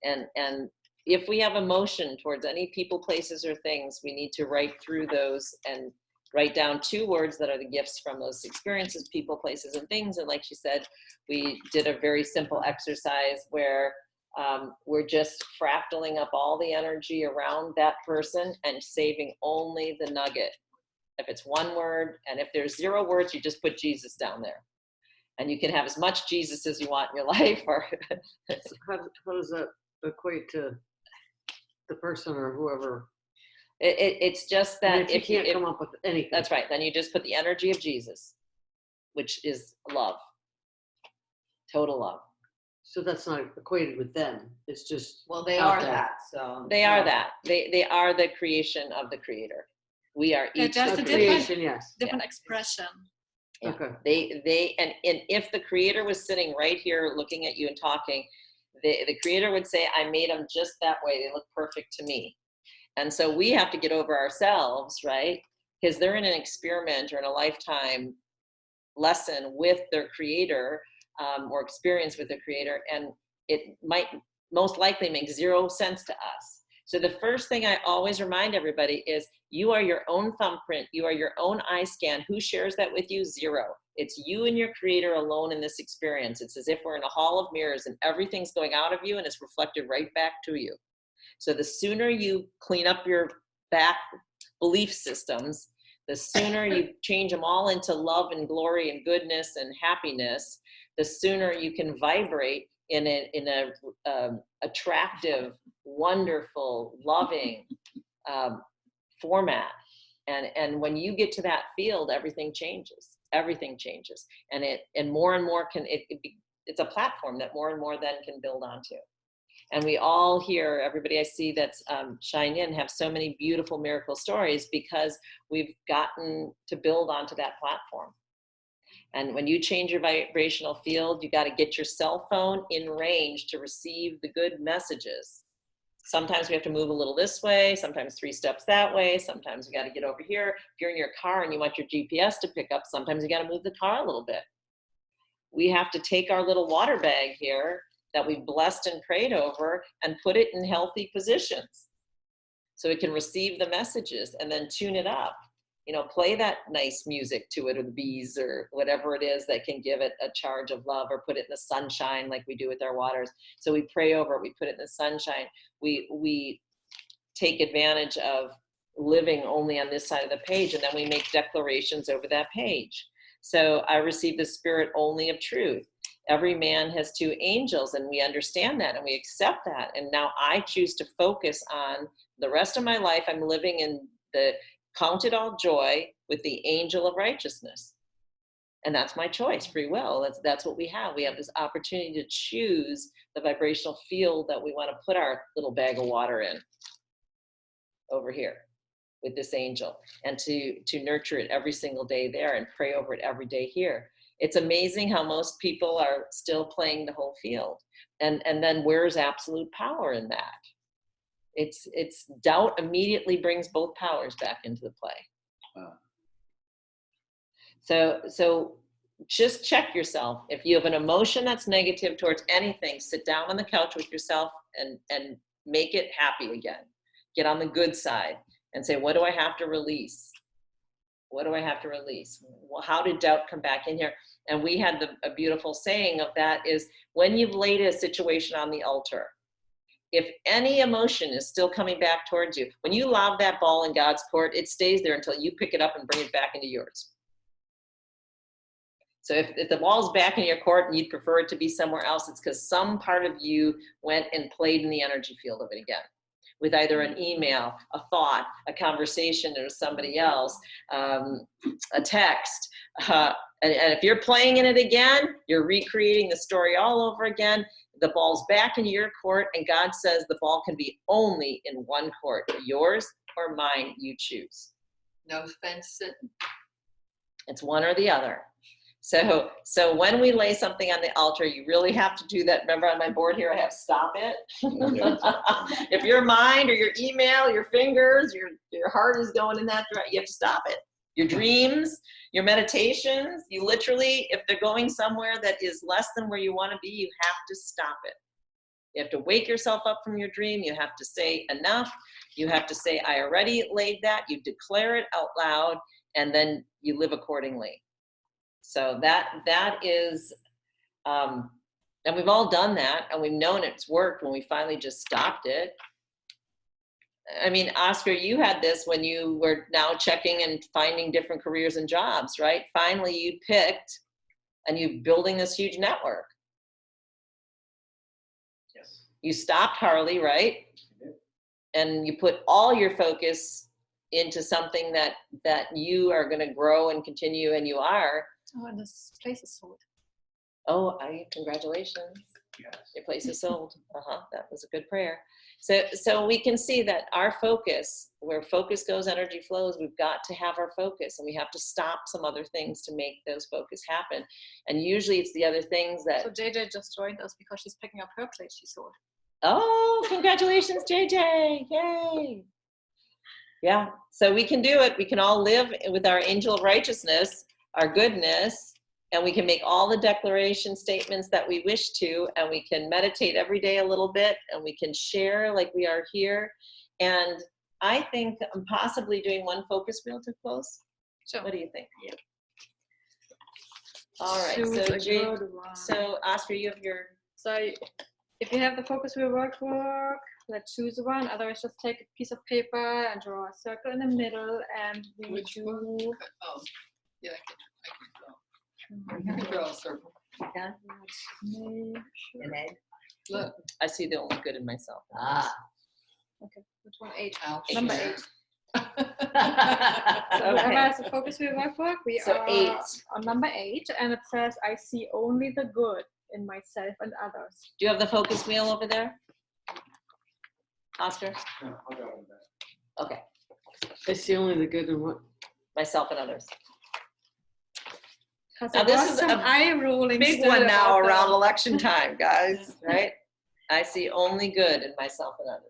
Speaker 2: And if we have emotion towards any people, places, or things, we need to write through those and write down 2 words that are the gifts from those experiences, people, places, and things. And like she said, we did a very simple exercise where we're just fractaling up all the energy around that person and saving only the nugget. If it's 1 word, and if there's 0 words, you just put Jesus down there. And you can have as much Jesus as you want in your life. Or
Speaker 3: how does that equate to the person or whoever?
Speaker 2: It's just that
Speaker 3: if you can't come up with anything.
Speaker 2: That's right. Then you just put the energy of Jesus, which is love. Total love.
Speaker 3: So that's not equated with them. It's just
Speaker 5: they are that. So
Speaker 2: they are that. They are the creation of the Creator. We are each
Speaker 1: just
Speaker 2: the
Speaker 1: a
Speaker 2: creation.
Speaker 1: different expression.
Speaker 2: Yeah.
Speaker 3: Okay.
Speaker 2: They and if the Creator was sitting right here looking at you and talking, the Creator would say, I made them just that way. They look perfect to me. And so we have to get over ourselves, right? Because they're in an experiment or in a lifetime lesson with their Creator, or experience with the Creator, and it might most likely make 0 sense to us. So the first thing I always remind everybody is you are your own thumbprint. You are your own eye scan. Who shares that with you? 0. It's you and your Creator alone in this experience. It's as if we're in a hall of mirrors and everything's going out of you and it's reflected right back to you. So the sooner you clean up your back belief systems, the sooner you change them all into love and glory and goodness and happiness, the sooner you can vibrate in a attractive, wonderful, loving format. And when you get to that field, everything changes. Everything changes. And more can it's a platform that more and more then can build onto. And we all here, everybody I see that's shine in, have so many beautiful miracle stories because we've gotten to build onto that platform. And when you change your vibrational field, you got to get your cell phone in range to receive the good messages. Sometimes we have to move a little this way, sometimes 3 steps that way, sometimes we got to get over here. If you're in your car and you want your GPS to pick up, sometimes you got to move the car a little bit. We have to take our little water bag here that we've blessed and prayed over and put it in healthy positions so it can receive the messages and then tune it up play that nice music to it, or the bees, or whatever it is that can give it a charge of love, or put it in the sunshine like we do with our waters. So we pray over it, we put it in the sunshine. We take advantage of living only on this side of the page, and then we make declarations over that page. So I receive the spirit only of truth. Every man has two angels, and we understand that and we accept that. And now I choose to focus on the rest of my life. I'm living in the count it all joy with the angel of righteousness. And that's my choice, free will. That's what we have. We have this opportunity to choose the vibrational field that we want to put our little bag of water in over here with this angel, and to nurture it every single day there, and pray over it every day here. It's amazing how most people are still playing the whole field. And then where's absolute power in that? It's doubt immediately brings both powers back into the play. Wow. So just check yourself. If you have an emotion that's negative towards anything, sit down on the couch with yourself and make it happy again. Get on the good side and say, what do I have to release? What do I have to release? Well, how did doubt come back in here? And we had a beautiful saying of that is, when you've laid a situation on the altar, if any emotion is still coming back towards you, when you lob that ball in God's court, it stays there until you pick it up and bring it back into yours. So if the ball's back in your court and you'd prefer it to be somewhere else, it's because some part of you went and played in the energy field of it again, with either an email, a thought, a conversation with somebody else, a text. And if you're playing in it again, you're recreating the story all over again. The ball's back in your court, and God says the ball can be only in one court, yours or mine, you choose.
Speaker 7: No fencing.
Speaker 2: It's one or the other. So when we lay something on the altar, you really have to do that. Remember on my board here, I have stop it. If your mind or your email, your fingers, your heart is going in that direction, you have to stop it. Your dreams, your meditations, you literally, if they're going somewhere that is less than where you want to be, you have to stop it. You have to wake yourself up from your dream. You have to say enough. You have to say, I already laid that. You declare it out loud, and then you live accordingly. So that is, and we've all done that, and we've known it's worked when we finally just stopped it. I mean, Oscar, you had this when you were now checking and finding different careers and jobs, right? Finally, you picked, and you're building this huge network.
Speaker 4: Yes.
Speaker 2: You stopped Harley, right? And you put all your focus into something that you are going to grow and continue, and you are.
Speaker 1: Oh, and this place is sold.
Speaker 2: Oh, congratulations.
Speaker 4: Yes.
Speaker 2: Your place is sold. That was a good prayer. So we can see that our focus, where focus goes, energy flows. We've got to have our focus, and we have to stop some other things to make those focus happen. And usually it's the other things that.
Speaker 1: So JJ just joined us because she's picking up her place she sold.
Speaker 2: Oh, congratulations, JJ. Yay. Yeah. So we can do it. We can all live with our angel of righteousness, our goodness, and we can make all the declaration statements that we wish to, and we can meditate every day a little bit, and we can share like we are here. And I think I'm possibly doing one focus wheel to close.
Speaker 1: Sure.
Speaker 2: What do you think?
Speaker 1: Yeah.
Speaker 2: All right. So Oscar, you have your.
Speaker 1: So if you have the focus wheel work, let's choose one. Otherwise, just take a piece of paper and draw a circle in the middle, and we do.
Speaker 7: Oh, yeah, I can draw a circle.
Speaker 5: Yeah.
Speaker 1: An egg.
Speaker 7: Look,
Speaker 2: I see the only good in myself.
Speaker 1: Okay, which one? 8.
Speaker 7: Ouch.
Speaker 1: Number 8. So
Speaker 2: Okay.
Speaker 1: whoever has a focus wheel workbook, we
Speaker 2: So
Speaker 1: are
Speaker 2: 8.
Speaker 1: on number 8, and it says, I see only the good in myself and others.
Speaker 2: Do you have the focus wheel over there, Oscar?
Speaker 4: No, I'll go with that.
Speaker 2: Okay,
Speaker 3: I see only the good in what?
Speaker 2: myself and others.
Speaker 1: Because
Speaker 2: Now
Speaker 1: there
Speaker 2: this
Speaker 1: was
Speaker 2: is
Speaker 1: some
Speaker 2: a
Speaker 1: eye rolling.
Speaker 2: Big
Speaker 1: still
Speaker 2: one now
Speaker 1: about
Speaker 2: around
Speaker 1: that.
Speaker 2: election time, guys, right? I see only good in myself and others.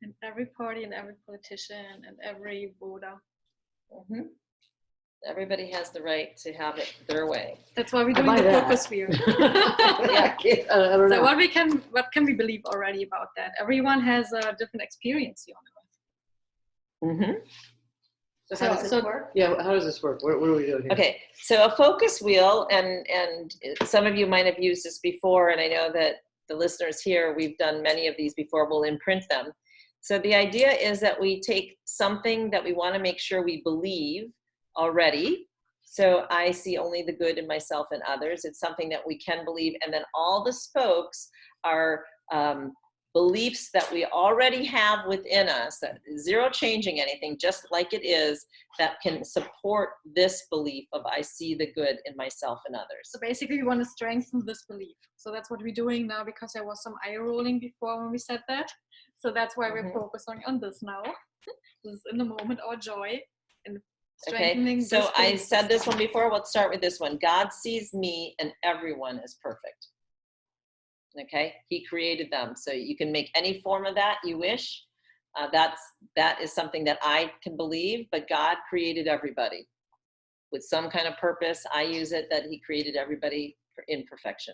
Speaker 1: And every party and every politician and every voter.
Speaker 2: Mm-hmm. Everybody has the right to have it their way.
Speaker 1: That's why we're
Speaker 3: I
Speaker 1: doing
Speaker 3: buy
Speaker 1: the
Speaker 3: that.
Speaker 1: focus wheel.
Speaker 3: I don't
Speaker 1: So
Speaker 3: know.
Speaker 1: what can we believe already about that? Everyone has a different experience here on earth.
Speaker 2: Mm-hmm.
Speaker 5: So how does this work?
Speaker 3: Yeah, how does this work? What are we doing here?
Speaker 2: Okay, so a focus wheel, and some of you might have used this before, and I know that the listeners here, we've done many of these before, we'll imprint them. So the idea is that we take something that we want to make sure we believe already. So I see only the good in myself and others. It's something that we can believe, and then all the spokes are beliefs that we already have within us, that zero changing anything, just like it is, that can support this belief of I see the good in myself and others.
Speaker 1: So basically we want to strengthen this belief. So that's what we're doing now, because there was some eye rolling before when we said that. So that's why we're focusing on this now. This is in the moment our joy and strengthening.
Speaker 2: Okay, so I said this one before. Let's start with this one. God sees me and everyone is perfect. Okay, he created them, so you can make any form of that you wish. That is something that I can believe, but God created everybody with some kind of purpose. I use it that he created everybody in perfection.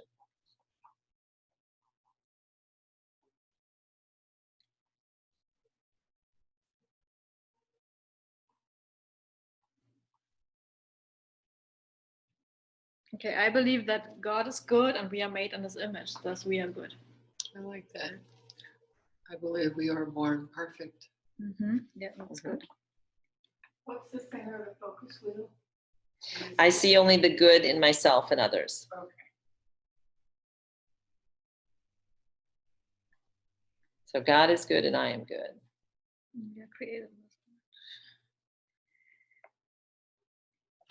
Speaker 1: Okay, I believe that God is good and we are made in his image, thus we are good.
Speaker 7: I like that. I believe we are born perfect.
Speaker 1: Yeah, that's good.
Speaker 6: What's the center of the focus wheel?
Speaker 2: I see only the good in myself and others.
Speaker 6: Okay.
Speaker 2: So God is good and I am good.
Speaker 1: We are created.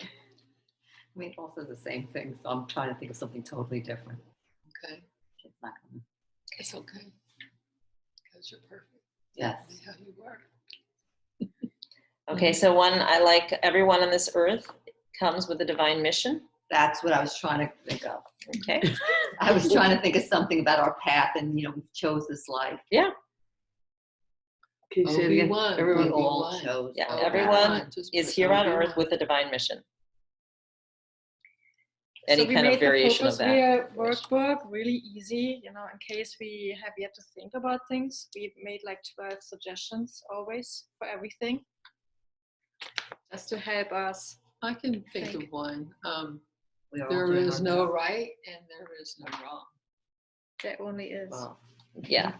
Speaker 5: I mean, also the same thing. So I'm trying to think of something totally different.
Speaker 7: Okay.
Speaker 5: It's not coming.
Speaker 7: It's okay. Because you're perfect.
Speaker 5: Yes.
Speaker 7: How you are.
Speaker 2: Okay, so one, I like everyone on this earth comes with a divine mission.
Speaker 5: That's what I was trying to think of.
Speaker 2: Okay.
Speaker 5: I was trying to think of something about our path, and we chose this life.
Speaker 2: Yeah.
Speaker 3: Can you say it again?
Speaker 5: Everyone all chose.
Speaker 2: Yeah,
Speaker 5: our
Speaker 2: everyone
Speaker 5: path.
Speaker 2: is here on earth with a divine mission. Any
Speaker 1: So we
Speaker 2: kind of
Speaker 1: made
Speaker 2: variation
Speaker 1: the
Speaker 2: of
Speaker 1: focus
Speaker 2: that.
Speaker 1: workbook really easy, in case we have yet to think about things. We made like 12 suggestions always for everything, just to help us.
Speaker 7: I can think of one.
Speaker 5: We are all
Speaker 7: There
Speaker 5: doing
Speaker 7: is
Speaker 5: our
Speaker 7: no
Speaker 5: best.
Speaker 7: right and there is no wrong.
Speaker 1: There only is.
Speaker 5: Well,
Speaker 2: Yeah.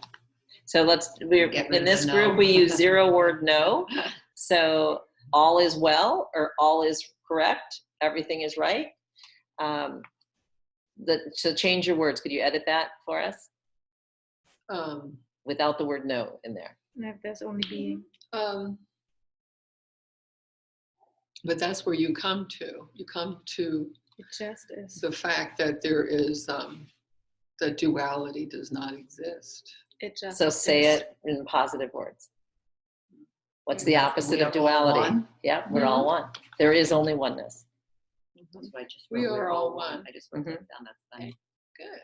Speaker 2: So we're
Speaker 5: Get rid
Speaker 2: in
Speaker 5: of
Speaker 2: this
Speaker 5: the
Speaker 2: group,
Speaker 5: no.
Speaker 2: we use 0 word no. So all is well, or all is correct. Everything is right. So change your words. Could you edit that for us? Without the word no in there.
Speaker 1: If there's only being.
Speaker 7: But that's where you come to. You come to
Speaker 1: It just is.
Speaker 7: the fact that there is that duality does not exist.
Speaker 1: It just
Speaker 2: So say
Speaker 1: is.
Speaker 2: it in positive words. What's the
Speaker 5: We
Speaker 2: opposite
Speaker 5: are
Speaker 2: of
Speaker 5: all
Speaker 2: duality?
Speaker 5: one.
Speaker 2: Yeah, we're all one. There is only oneness.
Speaker 5: That's what I just
Speaker 7: We
Speaker 5: wrote.
Speaker 7: are all one.
Speaker 5: I just wrote that down. That's funny.
Speaker 7: Good.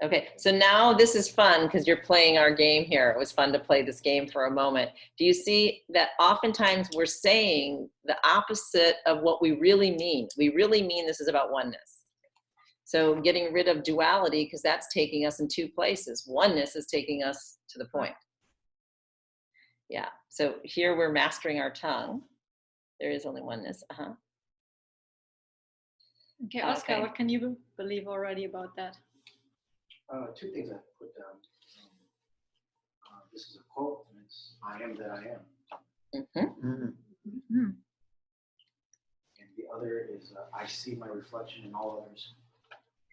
Speaker 2: Okay, so now this is fun because you're playing our game here. It was fun to play this game for a moment. Do you see that oftentimes we're saying the opposite of what we really mean? We really mean this is about oneness. So getting rid of duality, because that's taking us in 2 places. Oneness is taking us to the point. Yeah, so here we're mastering our tongue. There is only oneness.
Speaker 1: Okay, Oscar, what can you believe already about that?
Speaker 8: 2 things I put down. This is a quote, and it's "I am that I am." And the other is "I see my reflection in all others."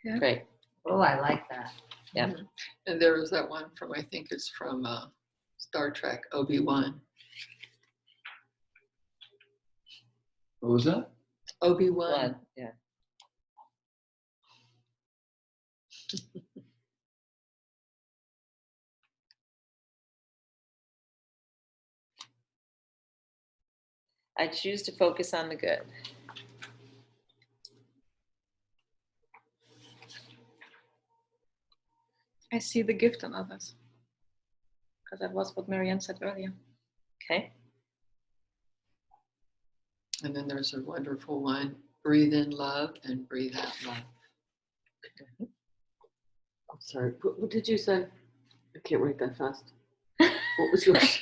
Speaker 1: Yeah.
Speaker 2: Great.
Speaker 5: Oh, I like that.
Speaker 2: Yeah.
Speaker 7: And there was that one from, I think it's from Star Trek, Obi-Wan.
Speaker 4: What was that?
Speaker 7: Obi-Wan.
Speaker 2: Blood. Yeah. I choose to focus on the good.
Speaker 1: I see the gift in others. Because that was what Marianne said earlier.
Speaker 2: Okay.
Speaker 7: And then there's a wonderful one, breathe in love and breathe out love.
Speaker 3: I'm sorry. What did you say? I can't write that fast. What was yours?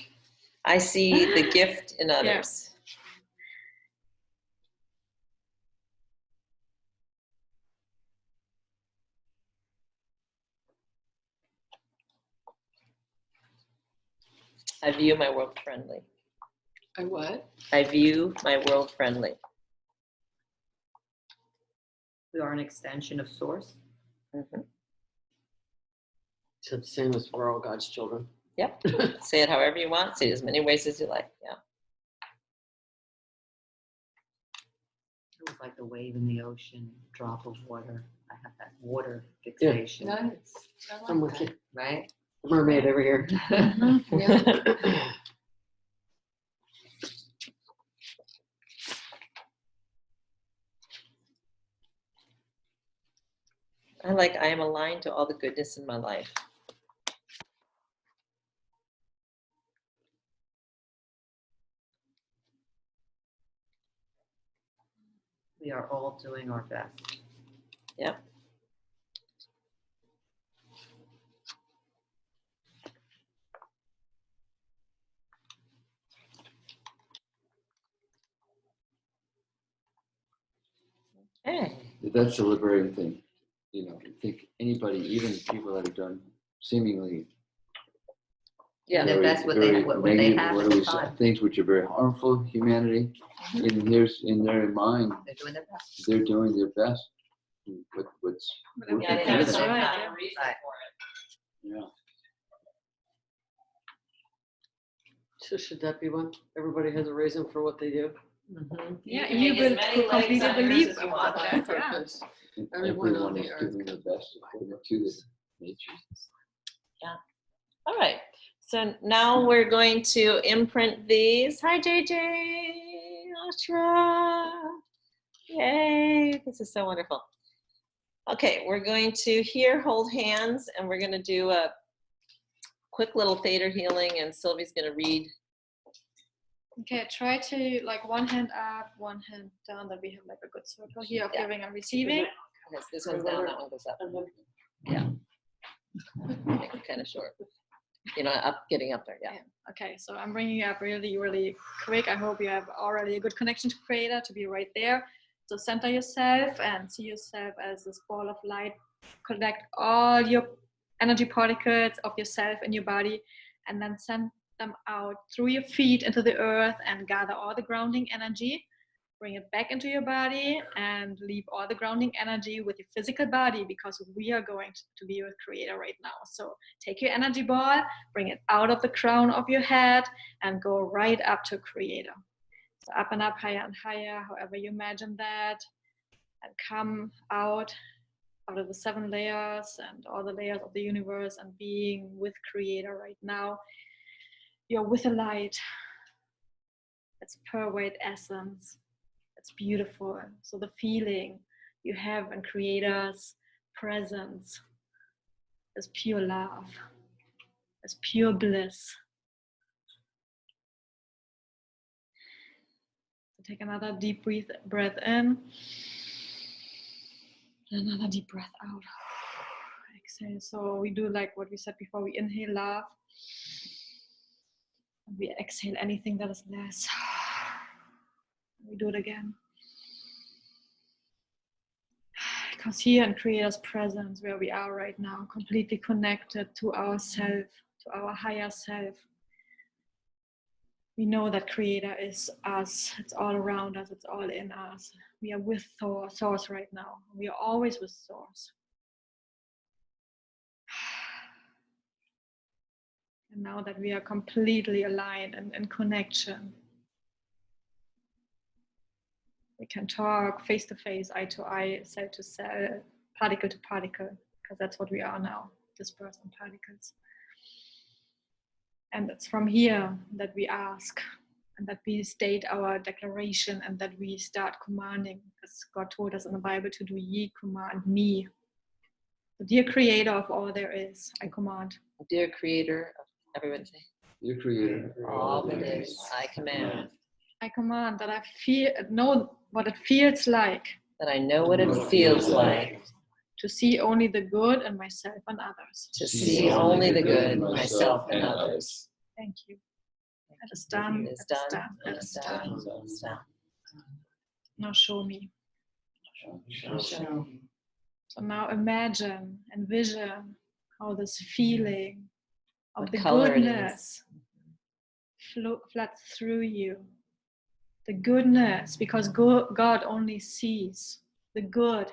Speaker 2: I see the gift in others. I view my world friendly.
Speaker 7: I what?
Speaker 2: I view my world friendly.
Speaker 5: We are an extension of Source.
Speaker 2: Mm-hmm.
Speaker 3: So the same as we're all God's children.
Speaker 2: Yep. Say it however you want. Say it as many ways as you like. Yeah.
Speaker 5: It was like the wave in the ocean, drop of water. I have that water fixation.
Speaker 7: Nice.
Speaker 3: I'm with you.
Speaker 5: Right?
Speaker 3: Mermaid over here.
Speaker 7: Yeah.
Speaker 2: I am aligned to all the goodness in my life.
Speaker 5: We are all doing our best.
Speaker 2: Yep. Hey.
Speaker 4: That's a liberating thing. You know, I think anybody, even people that have done seemingly
Speaker 5: The best what they have at the time.
Speaker 4: things which are very harmful to humanity, in their mind,
Speaker 5: They're doing their best.
Speaker 4: they're doing their best. What's
Speaker 2: Yeah, they have some kind of reason
Speaker 5: Right.
Speaker 2: for it.
Speaker 4: yeah.
Speaker 3: So should that be one? Everybody has a reason for what they do.
Speaker 5: Mm-hmm.
Speaker 1: Yeah,
Speaker 2: can
Speaker 1: you
Speaker 2: make as
Speaker 1: will
Speaker 2: many
Speaker 1: completely
Speaker 2: legs on yours
Speaker 1: believe
Speaker 2: as you
Speaker 1: about
Speaker 2: want.
Speaker 1: that. Yeah.
Speaker 7: Purpose.
Speaker 4: And
Speaker 7: Everyone on
Speaker 4: everyone
Speaker 7: the
Speaker 4: is
Speaker 7: earth
Speaker 4: doing their best according to the nature.
Speaker 2: All right. So now we're going to imprint these. Hi, JJ. Ashra. Yay. This is so wonderful. Okay, we're going to here hold hands, and we're going to do a quick little theta healing, and Sylvie's going to read.
Speaker 1: Okay, try to like one hand up, one hand down, that we have like a good circle here of giving and receiving.
Speaker 2: Yes, this one's down, that one goes up. Yeah. Make it kind of short. You know, getting up there, yeah.
Speaker 1: Okay, so I'm bringing you up really, really quick. I hope you have already a good connection to Creator, to be right there. So center yourself and see yourself as this ball of light. Collect all your energy particles of yourself in your body, and then send them out through your feet into the earth and gather all the grounding energy. Bring it back into your body and leave all the grounding energy with your physical body, because we are going to be with Creator right now. So take your energy ball, bring it out of the crown of your head and go right up to Creator. So up and up, higher and higher, however you imagine that, and come out of the 7 layers and all the layers of the universe and being with Creator right now. You're with a light. It's pure white essence. It's beautiful. So the feeling you have in Creator's presence is pure love. It's pure bliss. So take another deep breath in. Another deep breath out. Exhale. So we do like what we said before. We inhale love. And we exhale anything that is less. We do it again. Because here in Creator's presence, where we are right now, completely connected to ourself, to our higher self, we know that Creator is us. It's all around us. It's all in us. We are with Source right now. We are always with Source. And now that we are completely aligned and in connection, we can talk face to face, eye to eye, cell to cell, particle to particle, because that's what we are now, dispersed in particles. And it's from here that we ask, and that we state our declaration, and that we start commanding, as God told us in the Bible to do. Ye command me. The dear Creator of all there is, I command.
Speaker 2: Dear Creator, everybody say.
Speaker 4: Dear Creator,
Speaker 2: All that is, I command.
Speaker 1: I command that I know what it feels like.
Speaker 2: That I know what it feels like.
Speaker 1: To see only the good in myself and others.
Speaker 2: To see only the good in myself and others.
Speaker 1: Thank you. It is done.
Speaker 2: It is done. It is done. It is done.
Speaker 1: Now show me. So now imagine, envision how this feeling of
Speaker 2: What
Speaker 1: the
Speaker 2: color it
Speaker 1: goodness floods through you. The goodness, because God only sees the good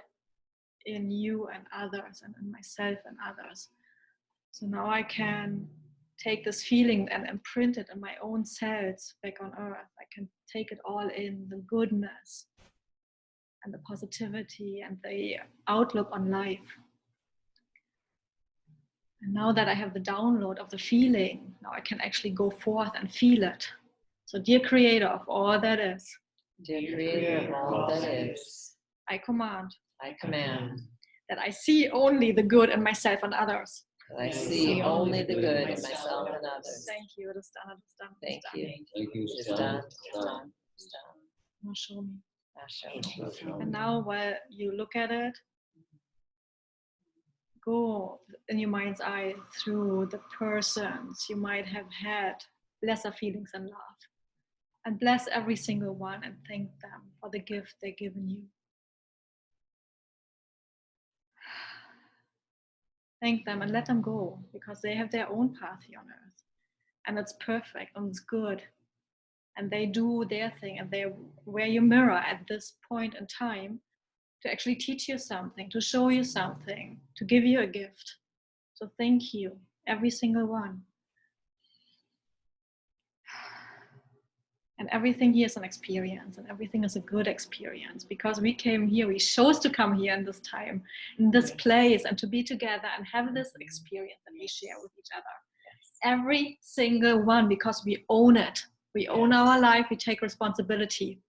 Speaker 1: in you and others, and in myself and others. So now I can take this feeling and imprint it in my own cells back on earth. I can take it all in, the goodness and the positivity and the outlook on life. And now that I have the download of the feeling, now I can actually go forth and feel it. So dear Creator of all that is,
Speaker 2: Dear Creator of all that is,
Speaker 1: I command
Speaker 2: that
Speaker 1: I see only the good in myself and others.
Speaker 2: I see only the good in myself and others.
Speaker 1: Thank you, it is done, it is done.
Speaker 2: Thank you.
Speaker 4: Thank you.
Speaker 2: It is done. It is done. It is done.
Speaker 1: Now show me.
Speaker 2: Now show me.
Speaker 1: And now while you look at it, go in your mind's eye through the persons you might have had lesser feelings in love. And bless every single one and thank them for the gift they've given you. Thank them and let them go, because they have their own path here on earth. And it's perfect and it's good. And they do their thing, and they wear your mirror at this point in time to actually teach you something, to show you something, to give you a gift. So thank you, every single one. And everything here is an experience, and everything is a good experience, because we came here, we chose to come here in this time, in this place, and to be together and have this experience that we share with each other. Every single one, because we own it. We own our life, we take responsibility.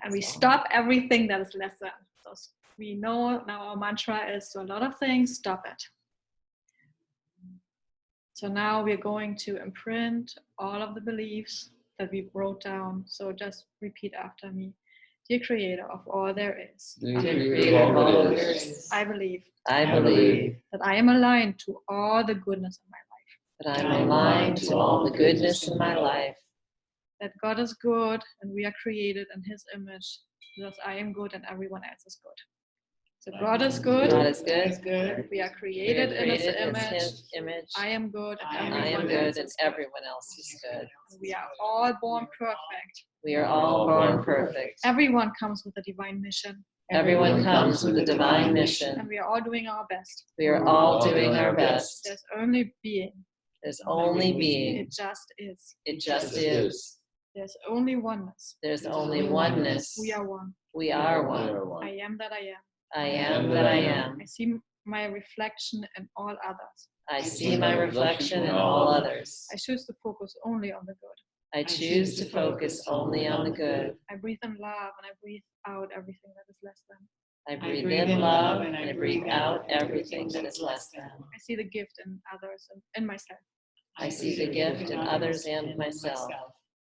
Speaker 1: And we stop everything that is less than. So we know now our mantra is, so a lot of things, stop it. So now we're going to imprint all of the beliefs that we wrote down. So just repeat after me. Dear Creator of all there is, I believe that I am aligned to all the goodness in my life.
Speaker 2: That I am aligned to all the goodness in my life.
Speaker 1: That God is good and we are created in His image, because I am good and everyone else is good. So God is good.
Speaker 2: God is good.
Speaker 1: We are created in His
Speaker 2: image.
Speaker 1: I am good and
Speaker 2: I am good and everyone else is good.
Speaker 1: We are all born perfect.
Speaker 2: We are all born perfect.
Speaker 1: Everyone comes with a divine mission.
Speaker 2: Everyone comes with a divine mission.
Speaker 1: And we are all doing our best.
Speaker 2: We are all doing our best.
Speaker 1: There's only being.
Speaker 2: There's only being.
Speaker 1: It just is.
Speaker 2: It just is.
Speaker 1: There's only oneness.
Speaker 2: There's only oneness.
Speaker 1: We are one.
Speaker 2: We are one.
Speaker 1: I am that I am.
Speaker 2: I am that I am.
Speaker 1: I see my reflection in all others.
Speaker 2: I see my reflection in all others.
Speaker 1: I choose to focus only on the good.
Speaker 2: I choose to focus only on the good.
Speaker 1: I breathe in love and I breathe out everything that is less than.
Speaker 2: I breathe in love and I breathe out everything that is less than.
Speaker 1: I see the gift in others and in myself.
Speaker 2: I see the gift in others and myself.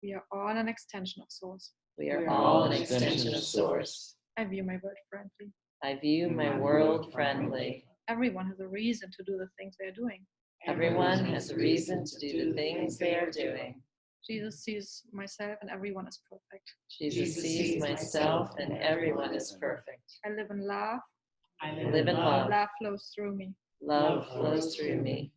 Speaker 1: We are all an extension of Source.
Speaker 2: We are all an extension of Source.
Speaker 1: I view my world friendly.
Speaker 2: I view my world friendly.
Speaker 1: Everyone has a reason to do the things they are doing.
Speaker 2: Everyone has a reason to do the things they are doing.
Speaker 1: Jesus sees myself and everyone is perfect.
Speaker 2: Jesus sees myself and everyone is perfect.
Speaker 1: I live in love.
Speaker 2: I live in love.
Speaker 1: Love flows through me.
Speaker 2: Love flows through me.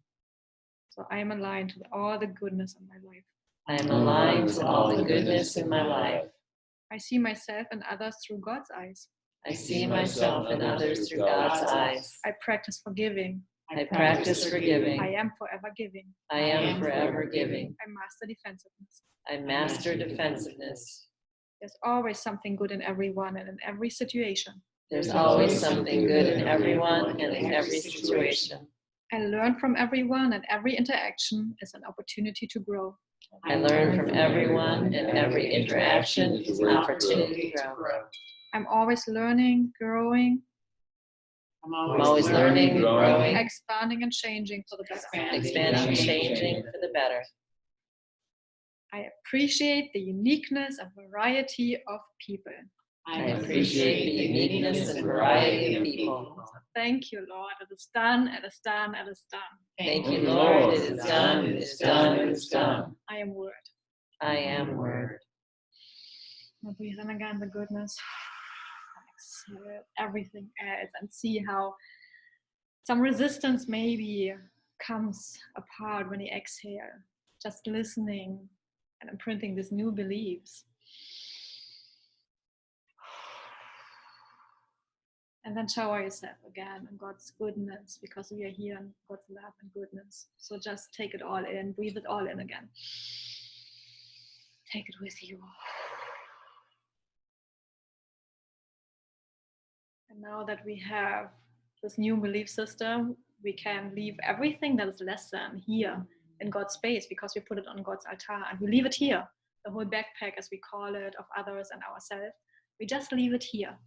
Speaker 1: So I am aligned to all the goodness in my life.
Speaker 2: I am aligned to all the goodness in my life.
Speaker 1: I see myself and others through God's eyes.
Speaker 2: I see myself and others through God's eyes.
Speaker 1: I practice forgiving.
Speaker 2: I practice forgiving.
Speaker 1: I am forever giving.
Speaker 2: I am forever giving.
Speaker 1: I master defensiveness.
Speaker 2: I master defensiveness.
Speaker 1: There's always something good in everyone and in every situation.
Speaker 2: There's always something good in everyone and in every situation.
Speaker 1: I learn from everyone, and every interaction is an opportunity to grow.
Speaker 2: I learn from everyone, and every interaction is an opportunity to grow.
Speaker 1: I'm always learning, growing.
Speaker 2: I'm always learning, growing,
Speaker 1: expanding and changing for the better.
Speaker 2: Expanding, changing for the better.
Speaker 1: I appreciate the uniqueness and variety of people.
Speaker 2: I appreciate the uniqueness and variety of people.
Speaker 1: Thank you, Lord. It is done, it is done, it is done.
Speaker 2: Thank you, Lord. It is done, it is done, it is done.
Speaker 1: I am Word.
Speaker 2: I am Word.
Speaker 1: Now breathe in again the goodness. Exhale everything else and see how some resistance maybe comes apart when you exhale. Just listening and imprinting these new beliefs. And then shower yourself again in God's goodness, because we are here in God's love and goodness. So just take it all in, breathe it all in again. Take it with you. And now that we have this new belief system, we can leave everything that is less than here in God's space, because we put it on God's altar and we leave it here. The whole backpack, as we call it, of others and ourselves, we just leave it here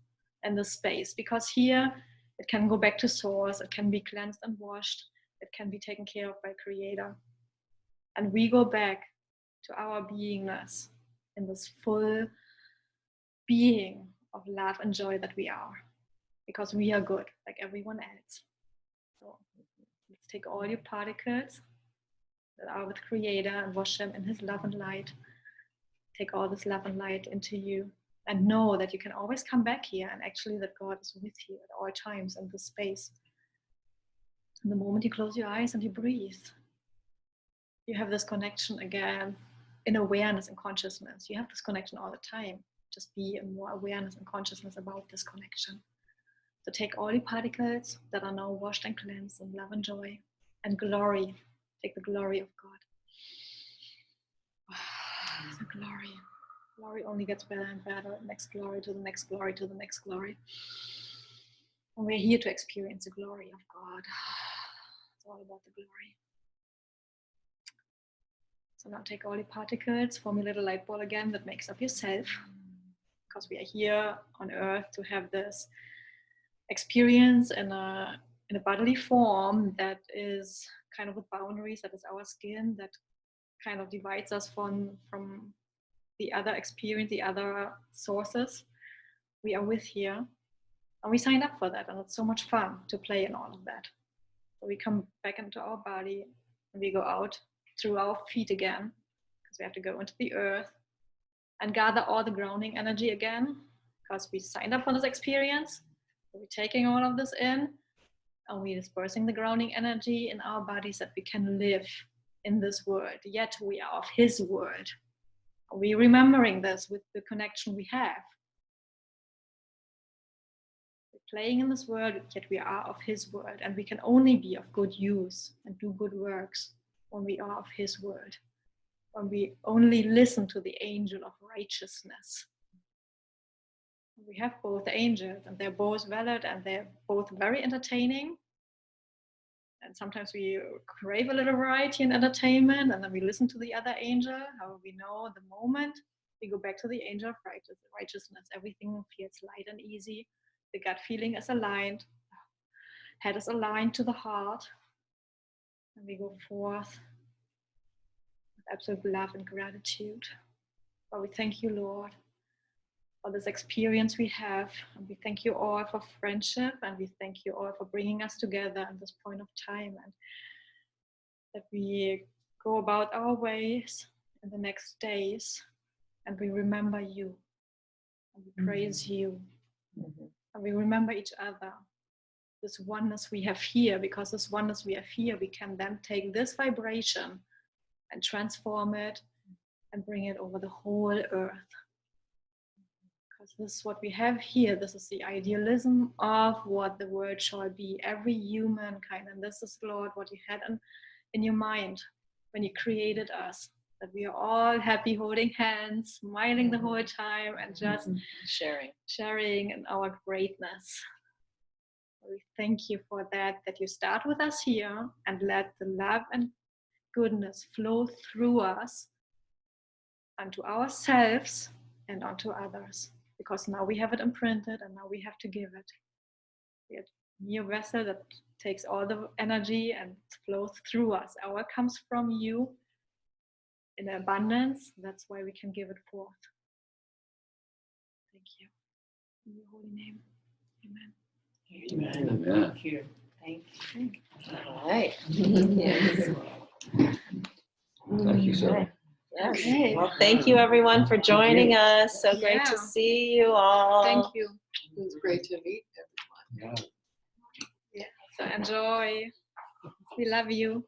Speaker 1: in this space, because here it can go back to source, it can be cleansed and washed, it can be taken care of by Creator. And we go back to our beingness in this full being of love and joy that we are, because we are good like everyone else. So let's take all your particles that are with Creator and wash them in His love and light. Take all this love and light into you. And know that you can always come back here, and actually that God is with you at all times in this space. And the moment you close your eyes and you breathe, you have this connection again in awareness and consciousness. You have this connection all the time. Just be in more awareness and consciousness about this connection. So take all the particles that are now washed and cleansed in love and joy and glory. Take the glory of God. The glory. Glory only gets better and better. Next glory to the next glory to the next glory. And we're here to experience the glory of God. It's all about the glory. So now take all the particles, form a little light ball again that makes up yourself. Because we are here on earth to have this experience in a bodily form that is kind of with boundaries, that is our skin, that kind of divides us from the other experience, the other sources we are with here. And we signed up for that, and it's so much fun to play in all of that. So we come back into our body and we go out through our feet again, because we have to go into the earth and gather all the grounding energy again, because we signed up for this experience. So we're taking all of this in and we're dispersing the grounding energy in our bodies that we can live in this world. Yet we are of His world. We're remembering this with the connection we have. We're playing in this world, yet we are of His world, and we can only be of good use and do good works when we are of His world, when we only listen to the angel of righteousness. We have both angels, and they're both valid, and they're both very entertaining. And sometimes we crave a little variety and entertainment, and then we listen to the other angel. How we know the moment we go back to the angel of righteousness, everything feels light and easy. The gut feeling is aligned. Head is aligned to the heart. And we go forth with absolute love and gratitude. But we thank you, Lord, for this experience we have, and we thank you all for friendship, and we thank you all for bringing us together at this point of time, and that we go about our ways in the next days, and we remember you, and we praise you, and we remember each other, this oneness we have here, because this oneness we have here, we can then take this vibration and transform it and bring it over the whole earth. Because this is what we have here. This is the idealism of what the world shall be, every humankind. And this is, Lord, what you had in your mind when you created us, that we are all happy, holding hands, smiling the whole time, and just sharing in our greatness. We thank you for that you start with us here and let the love and goodness flow through us unto ourselves and unto others. Because now we have it imprinted, and now we have to give it. We are a new vessel that takes all the energy and flows through us. Our comes from you in abundance. That's why we can give it forth. Thank you. In your holy name. Amen.
Speaker 4: Amen.
Speaker 5: Thank you. Thank you.
Speaker 2: All right.
Speaker 4: Thank you, Sylvie.
Speaker 2: Yes.
Speaker 1: Okay.
Speaker 2: Well, thank you everyone for joining us. So great to
Speaker 1: Yeah.
Speaker 2: see you all.
Speaker 1: Thank you.
Speaker 7: It was great to meet everyone.
Speaker 8: Yeah.
Speaker 1: So enjoy. We love you.